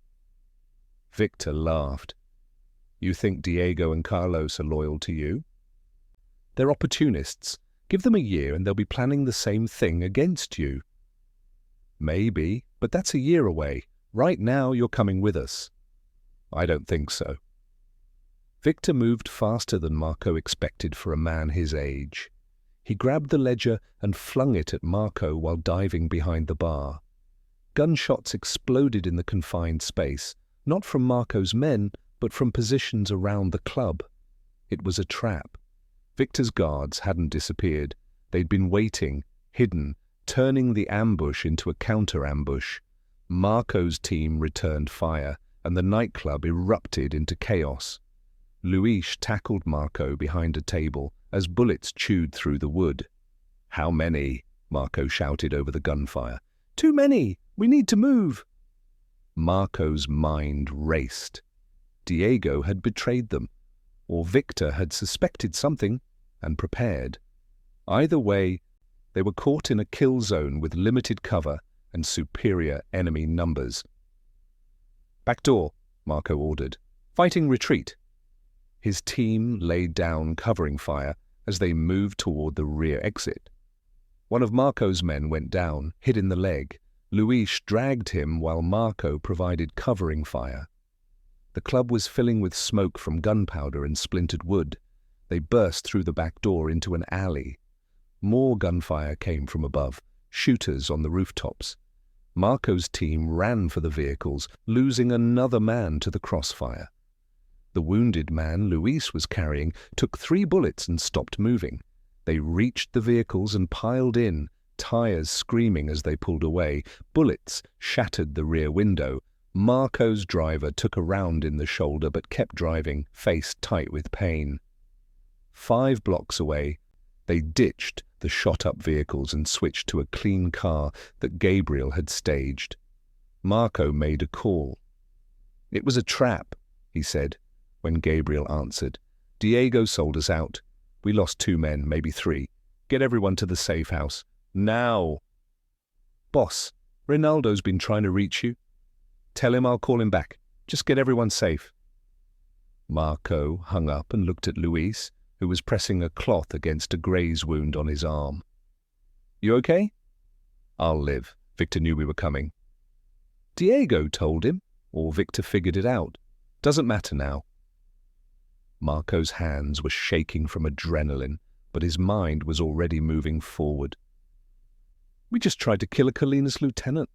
Victor laughed. You think Diego and Carlos are loyal to you? They're opportunists. Give them a year and they'll be planning the same thing against you. Maybe, but that's a year away. Right now you're coming with us. I don't think so. Victor moved faster than Marco expected for a man his age. He grabbed the ledger and flung it at Marco while diving behind the bar. Gunshots exploded in the confined space, not from Marco's men, but from positions around the club. It was a trap. Victor's guards hadn't disappeared. They'd been waiting, hidden, turning the ambush into a counter-ambush. Marco's team returned fire, and the nightclub erupted into chaos. Luis tackled Marco behind a table as bullets chewed through the wood. "How many?" Marco shouted over the gunfire. "Too many! We need to move!" Marco's mind raced. Diego had betrayed them, or Victor had suspected something and prepared. Either way, they were caught in a kill zone with limited cover and superior enemy numbers. "Back door," Marco ordered. "Fighting retreat." His team laid down covering fire as they moved toward the rear exit. One of Marco's men went down, hit in the leg. Luis dragged him while Marco provided covering fire. The club was filling with smoke from gunpowder and splintered wood. They burst through the back door into an alley. More gunfire came from above, shooters on the rooftops. Marco's team ran for the vehicles, losing another man to the crossfire. The wounded man Luis was carrying took 3 bullets and stopped moving. They reached the vehicles and piled in, tires screaming as they pulled away. Bullets shattered the rear window. Marco's driver took a round in the shoulder but kept driving, face tight with pain. 5 blocks away, they ditched the shot-up vehicles and switched to a clean car that Gabriel had staged. Marco made a call. "It was a trap," he said, when Gabriel answered. "Diego sold us out. We lost 2 men, maybe 3. Get everyone to the safe house. Now!" "Boss, Ronaldo's been trying to reach you. Tell him I'll call him back. Just get everyone safe." Marco hung up and looked at Luis, who was pressing a cloth against a graze wound on his arm. "You okay?" "I'll live. Victor knew we were coming." "Diego told him, or Victor figured it out. Doesn't matter now." Marco's hands were shaking from adrenaline, but his mind was already moving forward. "We just tried to kill a Colinas lieutenant.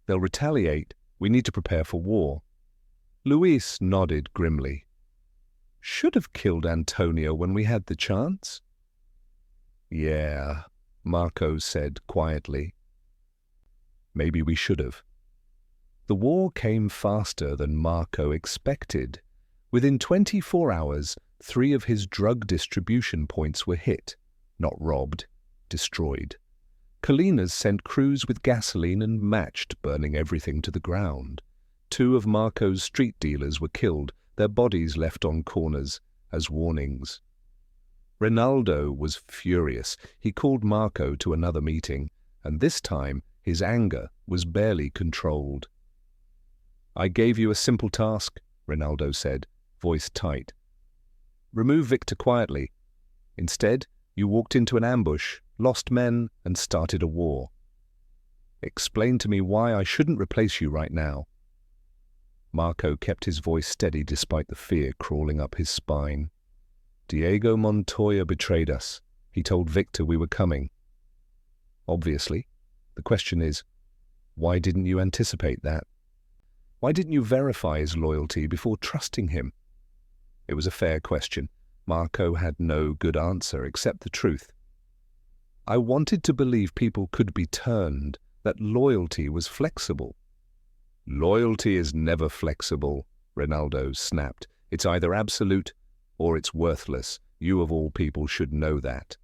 They'll retaliate. We need to prepare for war." Luis nodded grimly. "Should have killed Antonio when we had the chance." "Yeah," Marco said quietly. "Maybe we should have." The war came faster than Marco expected. Within 24 hours, 3 of his drug distribution points were hit, not robbed, destroyed. Colinas sent crews with gasoline and matched, burning everything to the ground. 2 of Marco's street dealers were killed, their bodies left on corners as warnings. Ronaldo was furious. He called Marco to another meeting, and this time his anger was barely controlled. "I gave you a simple task," Ronaldo said, voice tight. "Remove Victor quietly. Instead, you walked into an ambush, lost men, and started a war. Explain to me why I shouldn't replace you right now." Marco kept his voice steady despite the fear crawling up his spine. "Diego Montoya betrayed us. He told Victor we were coming. Obviously. The question is, why didn't you anticipate that? Why didn't you verify his loyalty before trusting him?" It was a fair question. Marco had no good answer except the truth. "I wanted to believe people could be turned, that loyalty was flexible." "Loyalty is never flexible," Ronaldo snapped. "It's either absolute or it's worthless. You of all people should know that."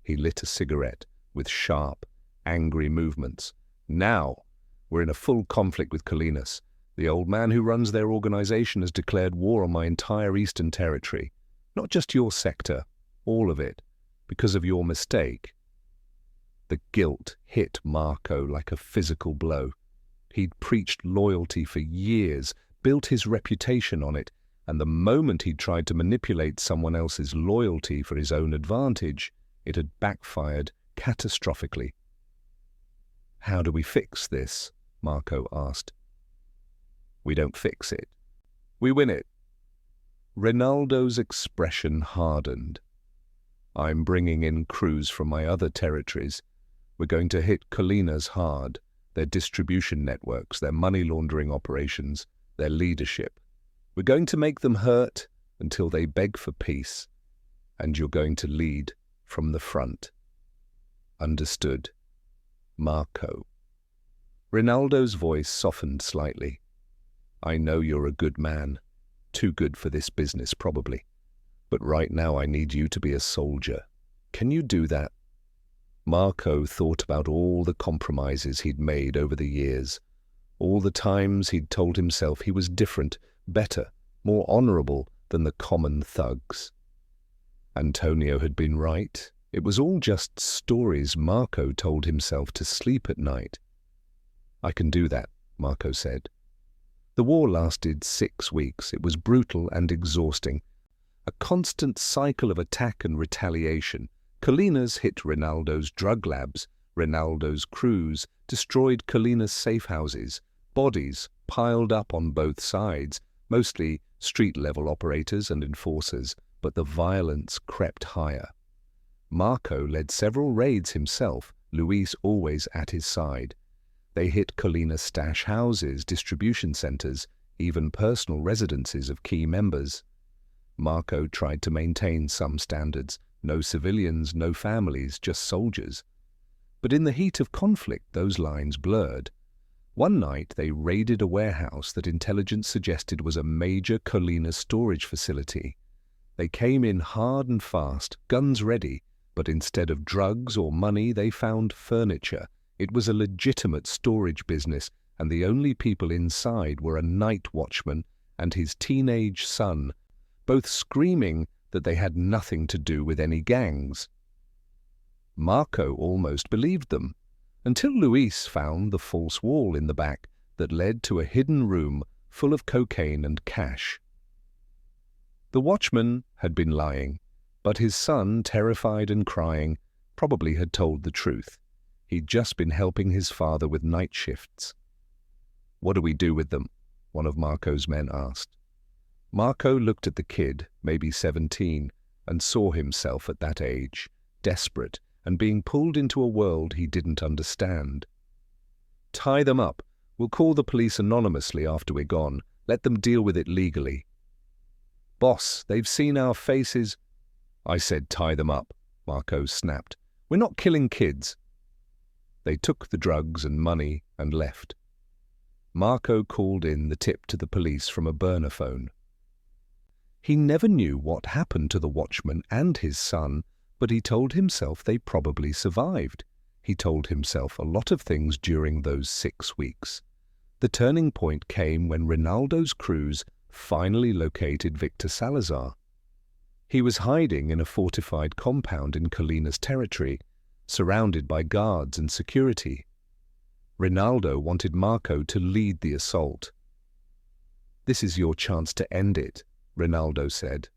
He lit a cigarette with sharp, angry movements. "Now, we're in a full conflict with Colinas. The old man who runs their organization has declared war on my entire Eastern Territory. Not just your sector, all of it, because of your mistake." The guilt hit Marco like a physical blow. He'd preached loyalty for years, built his reputation on it, and the moment he'd tried to manipulate someone else's loyalty for his own advantage, it had backfired catastrophically. "How do we fix this?" Marco asked. "We don't fix it. We win it." Ronaldo's expression hardened. "I'm bringing in crews from my other territories. We're going to hit Colinas hard, their distribution networks, their money laundering operations, their leadership. We're going to make them hurt until they beg for peace. And you're going to lead from the front." "Understood." Marco. Ronaldo's voice softened slightly. I know you're a good man. Too good for this business, probably. But right now I need you to be a soldier. Can you do that? Marco thought about all the compromises he'd made over the years, all the times he'd told himself he was different, better, more honorable than the common thugs. Antonio had been right. It was all just stories Marco told himself to sleep at night. I can do that, Marco said. The war lasted 6 weeks. It was brutal and exhausting. A constant cycle of attack and retaliation. Colinas hit Ronaldo's drug labs, Ronaldo's crews destroyed Colinas' safe houses, bodies piled up on both sides, mostly street-level operators and enforcers, but the violence crept higher. Marco led several raids himself, Luis always at his side. They hit Colinas' stash houses, distribution centers, even personal residences of key members. Marco tried to maintain some standards. No civilians, no families, just soldiers. But in the heat of conflict, those lines blurred. One night, they raided a warehouse that intelligence suggested was a major Colinas storage facility. They came in hard and fast, guns ready, but instead of drugs or money, they found furniture. It was a legitimate storage business, and the only people inside were a night watchman and his teenage son, both screaming that they had nothing to do with any gangs. Marco almost believed them, until Luis found the false wall in the back that led to a hidden room full of cocaine and cash. The watchman had been lying, but his son, terrified and crying, probably had told the truth. He'd just been helping his father with night shifts. What do we do with them? One of Marco's men asked. Marco looked at the kid, maybe 17, and saw himself at that age, desperate and being pulled into a world he didn't understand. Tie them up. We'll call the police anonymously after we're gone. Let them deal with it legally. Boss, they've seen our faces. I said tie them up, Marco snapped. We're not killing kids. They took the drugs and money and left. Marco called in the tip to the police from a burner phone. He never knew what happened to the watchman and his son, but he told himself they probably survived. He told himself a lot of things during those 6 weeks. The turning point came when Ronaldo's crews finally located Victor Salazar. He was hiding in a fortified compound in Colinas territory, surrounded by guards and security. Ronaldo wanted Marco to lead the assault. This is your chance to end it, Ronaldo said.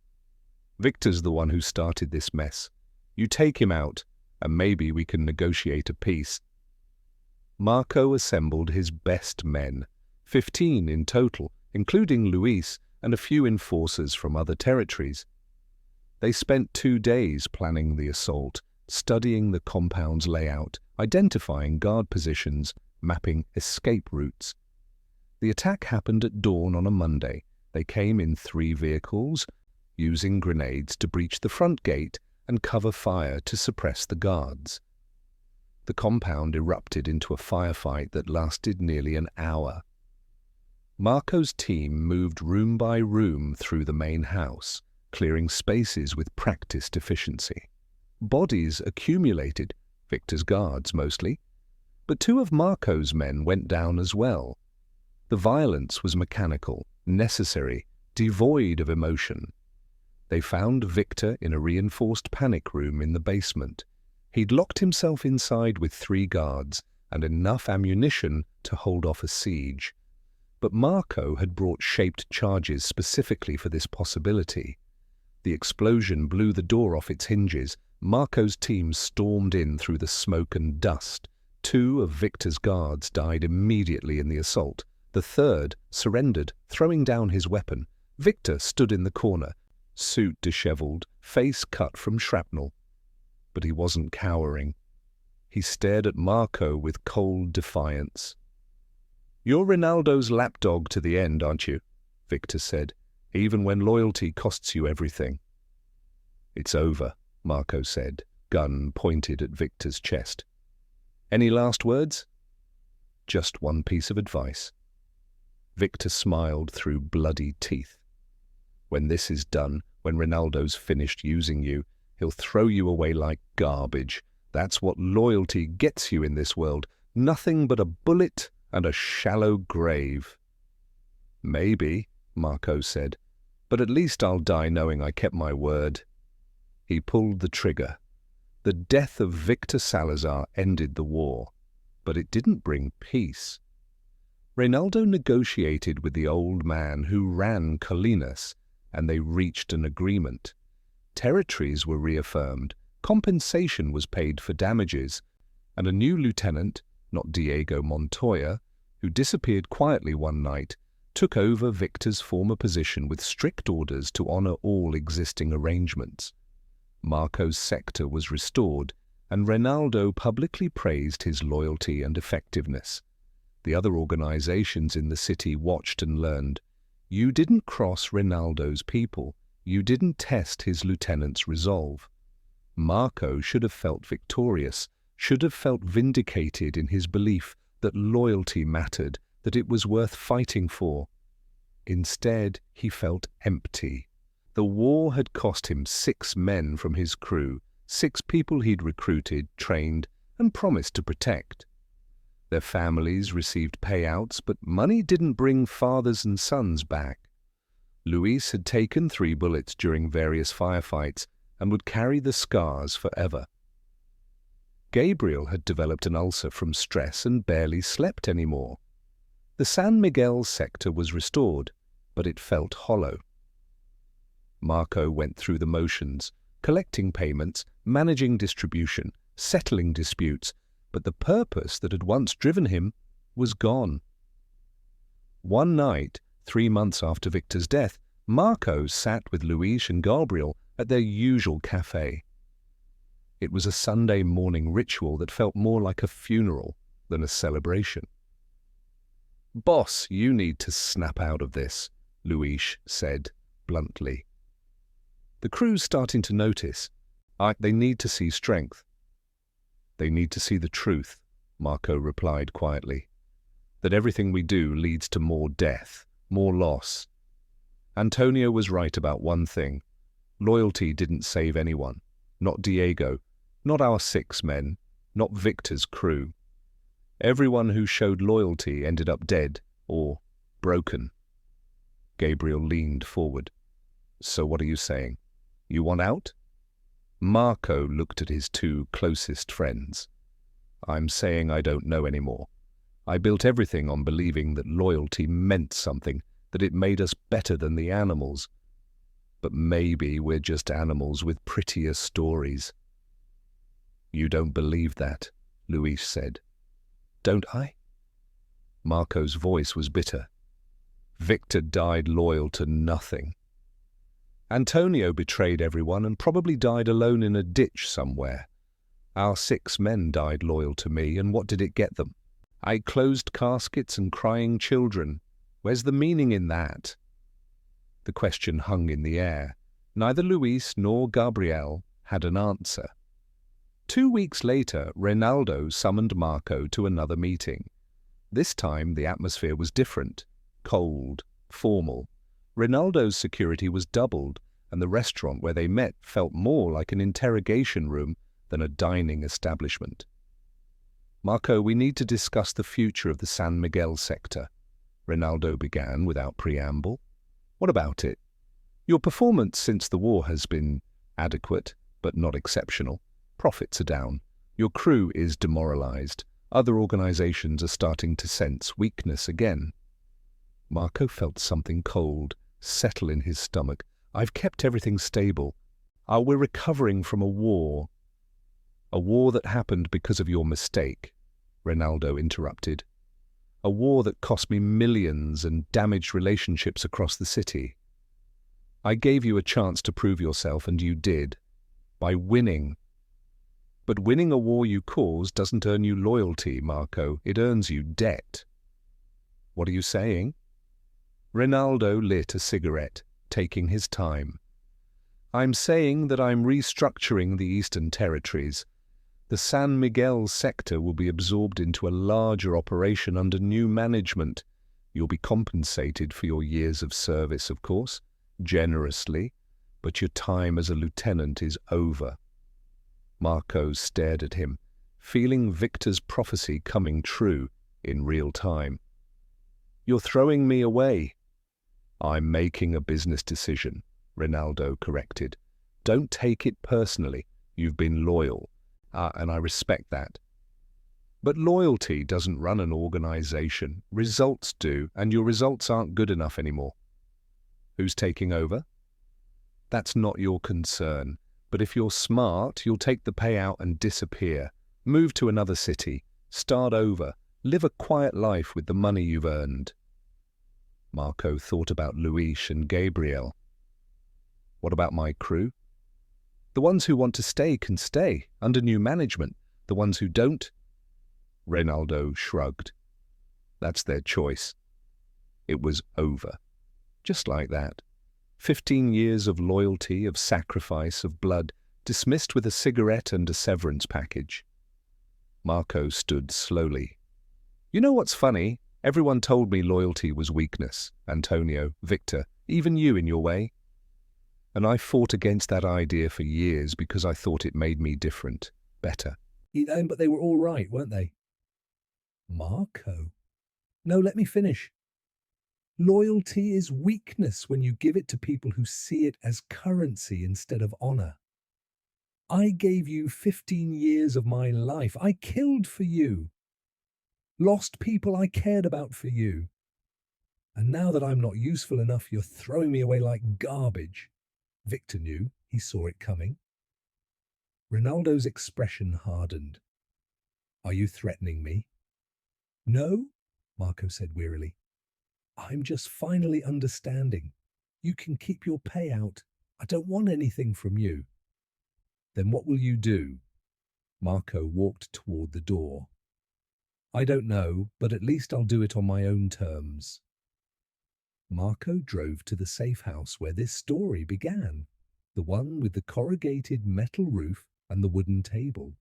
Victor's the one who started this mess. You take him out, and maybe we can negotiate a peace. Marco assembled his best men, 15 in total, including Luis and a few enforcers from other territories. They spent 2 days planning the assault, studying the compound's layout, identifying guard positions, mapping escape routes. The attack happened at dawn on a Monday. They came in 3 vehicles, using grenades to breach the front gate and cover fire to suppress the guards. The compound erupted into a firefight that lasted nearly an hour. Marco's team moved room by room through the main house, clearing spaces with practiced efficiency. Bodies accumulated, Victor's guards mostly, but 2 of Marco's men went down as well. The violence was mechanical, necessary, devoid of emotion. They found Victor in a reinforced panic room in the basement. He'd locked himself inside with 3 guards and enough ammunition to hold off a siege. But Marco had brought shaped charges specifically for this possibility. The explosion blew the door off its hinges. Marco's team stormed in through the smoke and dust. 2 of Victor's guards died immediately in the assault. The 3rd surrendered, throwing down his weapon. Victor stood in the corner, suit disheveled, face cut from shrapnel. But he wasn't cowering. He stared at Marco with cold defiance. "You're Ronaldo's lapdog to the end, aren't you?" Victor said, "even when loyalty costs you everything." "It's over," Marco said, gun pointed at Victor's chest. Any last words? Just one piece of advice. Victor smiled through bloody teeth. When this is done, when Ronaldo's finished using you, he'll throw you away like garbage. That's what loyalty gets you in this world. Nothing but a bullet and a shallow grave. Maybe, Marco said, but at least I'll die knowing I kept my word. He pulled the trigger. The death of Victor Salazar ended the war, but it didn't bring peace. Ronaldo negotiated with the old man who ran Colinas, and they reached an agreement. Territories were reaffirmed, compensation was paid for damages, and a new lieutenant, not Diego Montoya, who disappeared quietly one night, took over Victor's former position with strict orders to honor all existing arrangements. Marco's sector was restored, and Ronaldo publicly praised his loyalty and effectiveness. The other organizations in the city watched and learned. You didn't cross Ronaldo's people. You didn't test his lieutenant's resolve. Marco should have felt victorious, should have felt vindicated in his belief that loyalty mattered, that it was worth fighting for. Instead, he felt empty. The war had cost him 6 men from his crew, 6 people he'd recruited, trained, and promised to protect. Their families received payouts, but money didn't bring fathers and sons back. Luis had taken 3 bullets during various firefights and would carry the scars forever. Gabriel had developed an ulcer from stress and barely slept anymore. The San Miguel sector was restored, but it felt hollow. Marco went through the motions, collecting payments, managing distribution, settling disputes, but the purpose that had once driven him was gone. One night, 3 months after Victor's death, Marco sat with Luis and Gabriel at their usual cafe. It was a Sunday morning ritual that felt more like a funeral than a celebration. "Boss, you need to snap out of this," Luis said bluntly. "The crew's starting to notice. They need to see strength." "They need to see the truth," Marco replied quietly. "That everything we do leads to more death, more loss. Antonio was right about one thing. Loyalty didn't save anyone. Not Diego, not our 6 men, not Victor's crew. Everyone who showed loyalty ended up dead or broken." Gabriel leaned forward. "So what are you saying? You want out?" Marco looked at his 2 closest friends. "I'm saying I don't know anymore. I built everything on believing that loyalty meant something, that it made us better than the animals. But maybe we're just animals with prettier stories." "You don't believe that," Luis said. "Don't I?" Marco's voice was bitter. "Victor died loyal to nothing. Antonio betrayed everyone and probably died alone in a ditch somewhere. Our 6 men died loyal to me, and what did it get them? Closed caskets and crying children. Where's the meaning in that?" The question hung in the air. Neither Luis nor Gabriel had an answer. 2 weeks later, Ronaldo summoned Marco to another meeting. This time, the atmosphere was different. Cold, formal. Ronaldo's security was doubled, and the restaurant where they met felt more like an interrogation room than a dining establishment. "Marco, we need to discuss the future of the San Miguel sector," Ronaldo began without preamble. "What about it? Your performance since the war has been adequate, but not exceptional. Profits are down. Your crew is demoralized. Other organizations are starting to sense weakness again." Marco felt something cold settle in his stomach. "I've kept everything stable. We're recovering from a war." "A war that happened because of your mistake," Ronaldo interrupted. "A war that cost me millions and damaged relationships across the city. I gave you a chance to prove yourself, and you did. By winning. But winning a war you caused doesn't earn you loyalty, Marco. It earns you debt." "What are you saying?" Ronaldo lit a cigarette, taking his time. "I'm saying that I'm restructuring the Eastern Territories. The San Miguel sector will be absorbed into a larger operation under new management. You'll be compensated for your years of service, of course, generously, but your time as a lieutenant is over. Marco stared at him, feeling Victor's prophecy coming true in real time. "You're throwing me away." "I'm making a business decision," Ronaldo corrected. "Don't take it personally. You've been loyal, and I respect that. But loyalty doesn't run an organization. Results do, and your results aren't good enough anymore." "Who's taking over?" "That's not your concern. But if you're smart, you'll take the payout and disappear. Move to another city. Start over. Live a quiet life with the money you've earned." Marco thought about Luis and Gabriel. "What about my crew?" "The ones who want to stay can stay, under new management. The ones who don't—" Ronaldo shrugged. "That's their choice." It was over. Just like that. 15 years of loyalty, of sacrifice, of blood, dismissed with a cigarette and a severance package. Marco stood slowly. "You know what's funny? Everyone told me loyalty was weakness. Antonio, Victor, even you in your way. And I fought against that idea for years because I thought it made me different, better." But they were all right, weren't they?" "Marco. No, let me finish. Loyalty is weakness when you give it to people who see it as currency instead of honor. I gave you 15 years of my life. I killed for you. Lost people I cared about for you. And now that I'm not useful enough, you're throwing me away like garbage." Victor knew. He saw it coming. Ronaldo's expression hardened. "Are you threatening me?" "No," Marco said wearily. "I'm just finally understanding. You can keep your payout. I don't want anything from you." "Then what will you do?" Marco walked toward the door. "I don't know, but at least I'll do it on my own terms." Marco drove to the safe house where this story began, the one with the corrugated metal roof and the wooden table.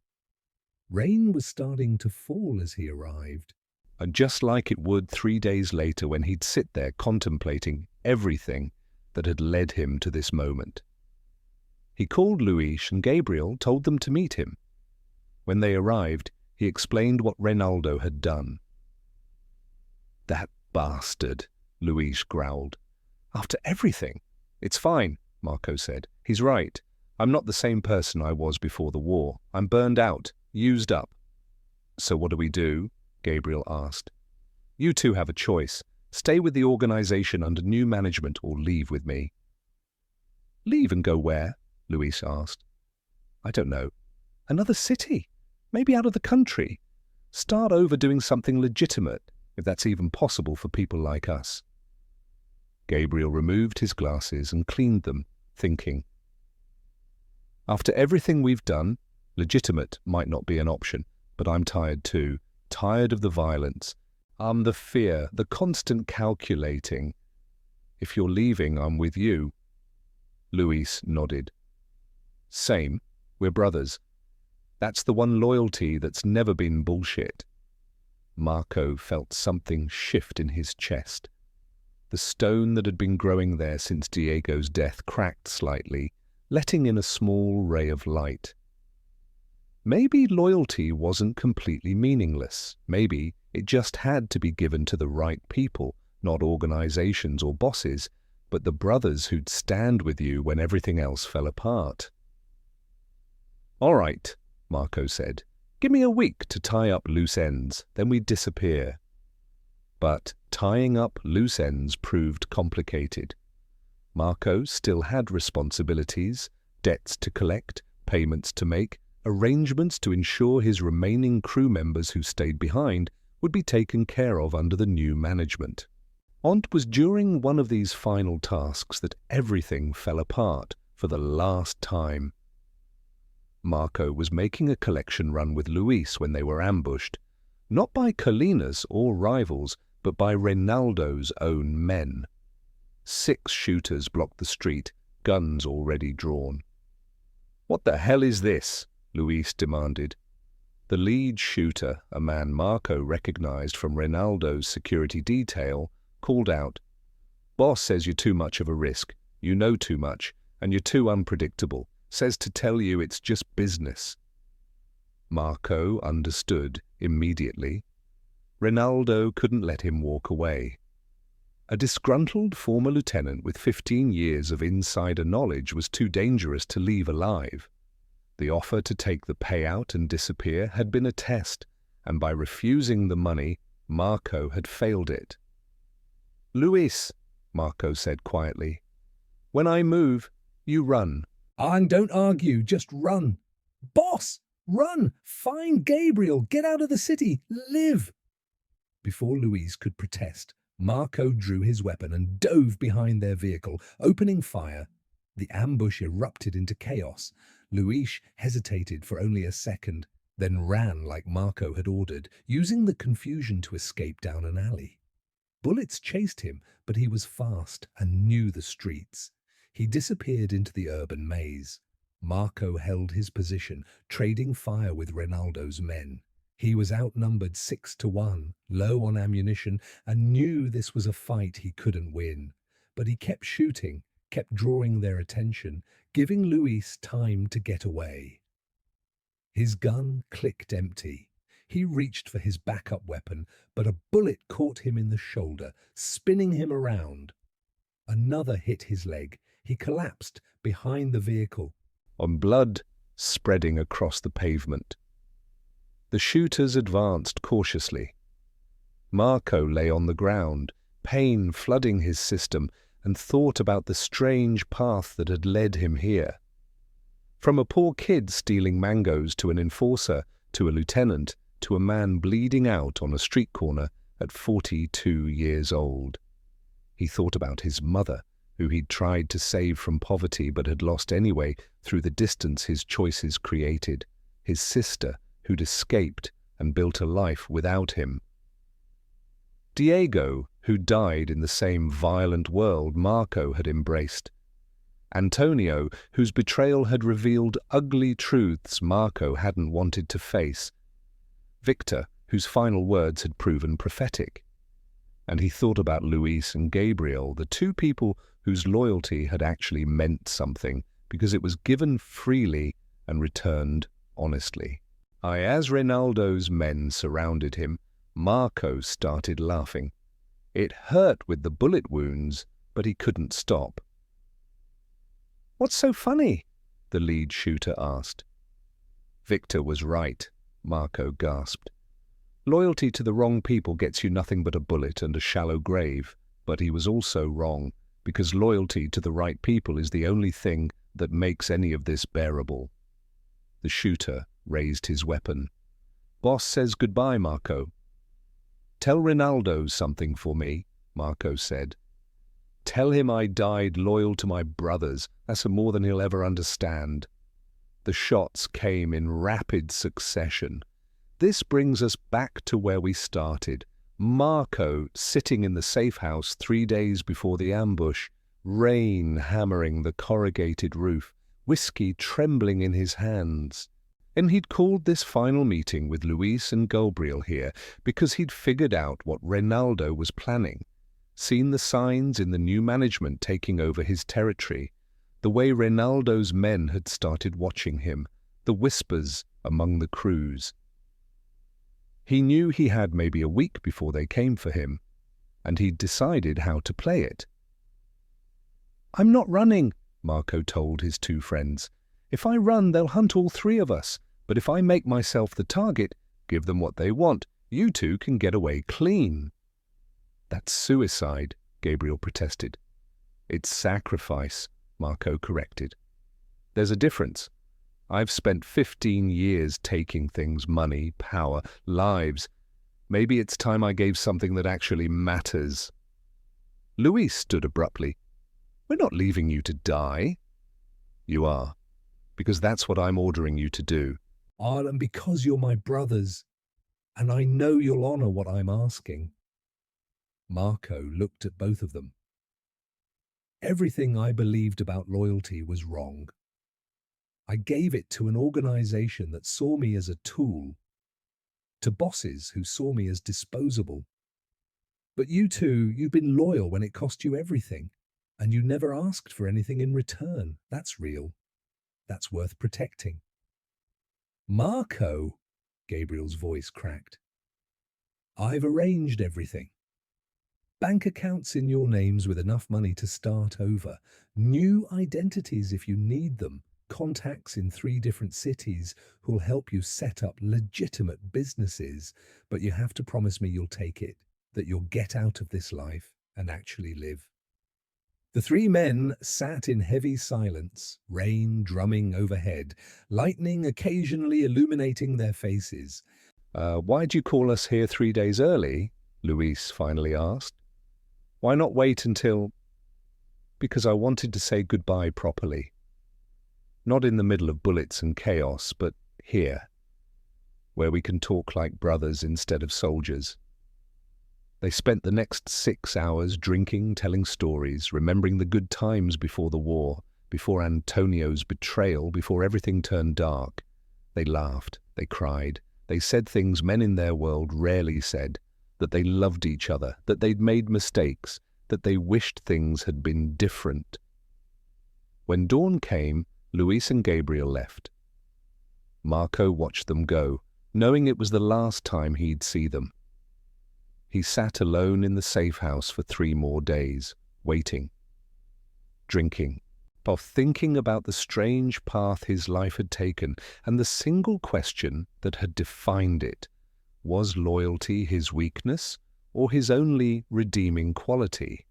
Rain was starting to fall as he arrived. And just like it would 3 days later when he'd sit there contemplating everything that had led him to this moment. He called Luis and Gabriel, told them to meet him. When they arrived, he explained what Ronaldo had done. "That bastard," Luis growled. "After everything." "It's fine," Marco said. "He's right. I'm not the same person I was before the war. I'm burned out, used up." "So what do we do?" Gabriel asked. "You two have a choice. Stay with the organization under new management or leave with me." "Leave and go where?" Luis asked. "I don't know. Another city. Maybe out of the country. Start over doing something legitimate, if that's even possible for people like us." Gabriel removed his glasses and cleaned them, thinking. "After everything we've done, legitimate might not be an option, but I'm tired too. Tired of the violence. The fear, the constant calculating. If you're leaving, I'm with you." Luis nodded. "Same. We're brothers. That's the one loyalty that's never been bullshit." Marco felt something shift in his chest. The stone that had been growing there since Diego's death cracked slightly, letting in a small ray of light. Maybe loyalty wasn't completely meaningless. Maybe it just had to be given to the right people, not organizations or bosses, but the brothers who'd stand with you when everything else fell apart. "All right," Marco said. "Give me a week to tie up loose ends, then we disappear." But tying up loose ends proved complicated. Marco still had responsibilities, debts to collect, payments to make, arrangements to ensure his remaining crew members who stayed behind would be taken care of under the new management. And it was during one of these final tasks that everything fell apart for the last time. Marco was making a collection run with Luis when they were ambushed, not by Colina's or rivals, but by Ronaldo's own men. 6 shooters blocked the street, guns already drawn. "What the hell is this?" Luis demanded. The lead shooter, a man Marco recognized from Ronaldo's security detail, called out, "Boss says you're too much of a risk, you know too much, and you're too unpredictable. Says to tell you it's just business." Marco understood immediately. Ronaldo couldn't let him walk away. A disgruntled former lieutenant with 15 years of insider knowledge was too dangerous to leave alive. The offer to take the payout and disappear had been a test, and by refusing the money, Marco had failed it. "Luis," Marco said quietly, "when I move, you run." And don't argue, just run. Boss, run! Find Gabriel! Get out of the city! Live! Before Luis could protest, Marco drew his weapon and dove behind their vehicle, opening fire. The ambush erupted into chaos. Luis hesitated for only a second, then ran like Marco had ordered, using the confusion to escape down an alley. Bullets chased him, but he was fast and knew the streets. He disappeared into the urban maze. Marco held his position, trading fire with Ronaldo's men. He was outnumbered 6-1, low on ammunition, and knew this was a fight he couldn't win. But he kept shooting, kept drawing their attention, giving Luis time to get away. His gun clicked empty. He reached for his backup weapon, but a bullet caught him in the shoulder, spinning him around. Another hit his leg. He collapsed behind the vehicle, On blood spreading across the pavement. The shooters advanced cautiously. Marco lay on the ground, pain flooding his system, and thought about the strange path that had led him here. From a poor kid stealing mangoes to an enforcer, to a lieutenant, to a man bleeding out on a street corner at 42 years old. He thought about his mother, who he'd tried to save from poverty but had lost anyway through the distance his choices created, his sister, who'd escaped and built a life without him. Diego, who died in the same violent world Marco had embraced. Antonio, whose betrayal had revealed ugly truths Marco hadn't wanted to face. Victor, whose final words had proven prophetic. And he thought about Luis and Gabriel, the two people whose loyalty had actually meant something because it was given freely and returned honestly. As Ronaldo's men surrounded him, Marco started laughing. It hurt with the bullet wounds, but he couldn't stop. "What's so funny?" the lead shooter asked. Victor was right, Marco gasped. Loyalty to the wrong people gets you nothing but a bullet and a shallow grave, but he was also wrong, because loyalty to the right people is the only thing that makes any of this bearable. The shooter raised his weapon. "Boss says goodbye, Marco." "Tell Ronaldo something for me," Marco said. "Tell him I died loyal to my brothers. That's more than he'll ever understand." The shots came in rapid succession. This brings us back to where we started. Marco sitting in the safe house 3 days before the ambush, rain hammering the corrugated roof, whiskey trembling in his hands. And he'd called this final meeting with Luis and Gabriel here because he'd figured out what Ronaldo was planning, seen the signs in the new management taking over his territory, the way Ronaldo's men had started watching him, the whispers among the crews. He knew he had maybe a week before they came for him, and he'd decided how to play it. "I'm not running," Marco told his two friends. "If I run, they'll hunt all three of us. But if I make myself the target, give them what they want, you two can get away clean." "That's suicide," Gabriel protested. "It's sacrifice," Marco corrected. "There's a difference. I've spent 15 years taking things, money, power, lives. Maybe it's time I gave something that actually matters." Luis stood abruptly. "We're not leaving you to die." "You are, because that's what I'm ordering you to do." And because you're my brothers, and I know you'll honor what I'm asking." Marco looked at both of them. "Everything I believed about loyalty was wrong. I gave it to an organization that saw me as a tool, to bosses who saw me as disposable. But you two, you've been loyal when it cost you everything, and you never asked for anything in return. That's real. That's worth protecting. Marco, Gabriel's voice cracked. I've arranged everything. Bank accounts in your names with enough money to start over. New identities if you need them. Contacts in 3 different cities who'll help you set up legitimate businesses. But you have to promise me you'll take it, that you'll get out of this life and actually live. The 3 men sat in heavy silence, rain drumming overhead, lightning occasionally illuminating their faces. Why'd you call us here 3 days early? Luis finally asked. Why not wait until... Because I wanted to say goodbye properly. Not in the middle of bullets and chaos, but here, where we can talk like brothers instead of soldiers. They spent the next 6 hours drinking, telling stories, remembering the good times before the war, before Antonio's betrayal, before everything turned dark. They laughed, they cried, they said things men in their world rarely said, that they loved each other, that they'd made mistakes, that they wished things had been different. When dawn came, Luis and Gabriel left. Marco watched them go, knowing it was the last time he'd see them. He sat alone in the safe house for 3 more days, waiting, drinking, while thinking about the strange path his life had taken and the single question that had defined it. Was loyalty his weakness or his only redeeming quality?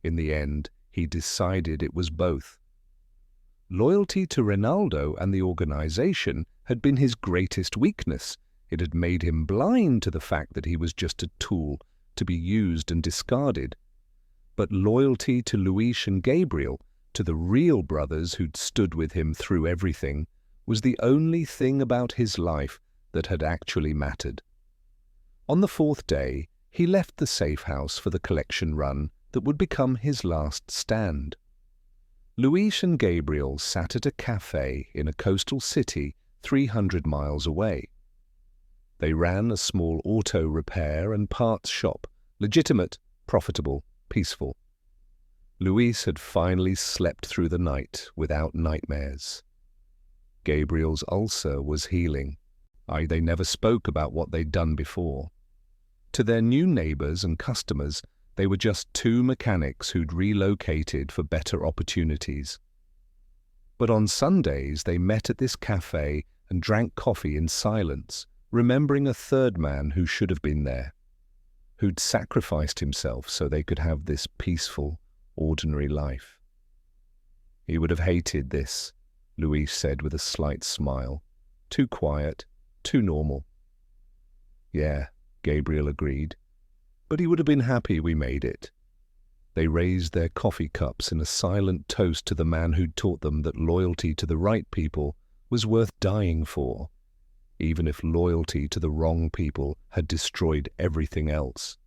In the end, he decided it was both. Loyalty to Ronaldo and the organization had been his greatest weakness. It had made him blind to the fact that he was just a tool to be used and discarded. But loyalty to Luis and Gabriel, to the real brothers who'd stood with him through everything, was the only thing about his life that had actually mattered. On the 4th day, he left the safe house for the collection run that would become his last stand. Luis and Gabriel sat at a cafe in a coastal city 300 miles away. They ran a small auto repair and parts shop, legitimate, profitable, peaceful. Luis had finally slept through the night without nightmares. Gabriel's ulcer was healing. They never spoke about what they'd done before. To their new neighbors and customers, they were just 2 mechanics who'd relocated for better opportunities. But on Sundays, they met at this cafe and drank coffee in silence, remembering a 3rd man who should have been there, who'd sacrificed himself so they could have this peaceful, ordinary life. He would have hated this, Luis said with a slight smile. Too quiet, too normal. Yeah, Gabriel agreed. But he would have been happy we made it. They raised their coffee cups in a silent toast to the man who'd taught them that loyalty to the right people was worth dying for, even if loyalty to the wrong people had destroyed everything else.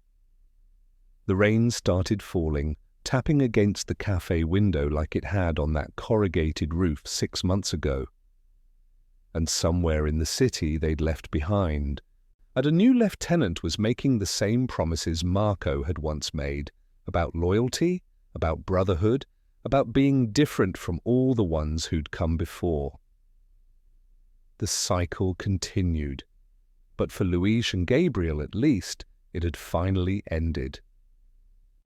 The rain started falling, tapping against the cafe window like it had on that corrugated roof 6 months ago. And somewhere in the city they'd left behind, and a new lieutenant was making the same promises Marco had once made, about loyalty, about brotherhood, about being different from all the ones who'd come before. The cycle continued, but for Luis and Gabriel at least, it had finally ended.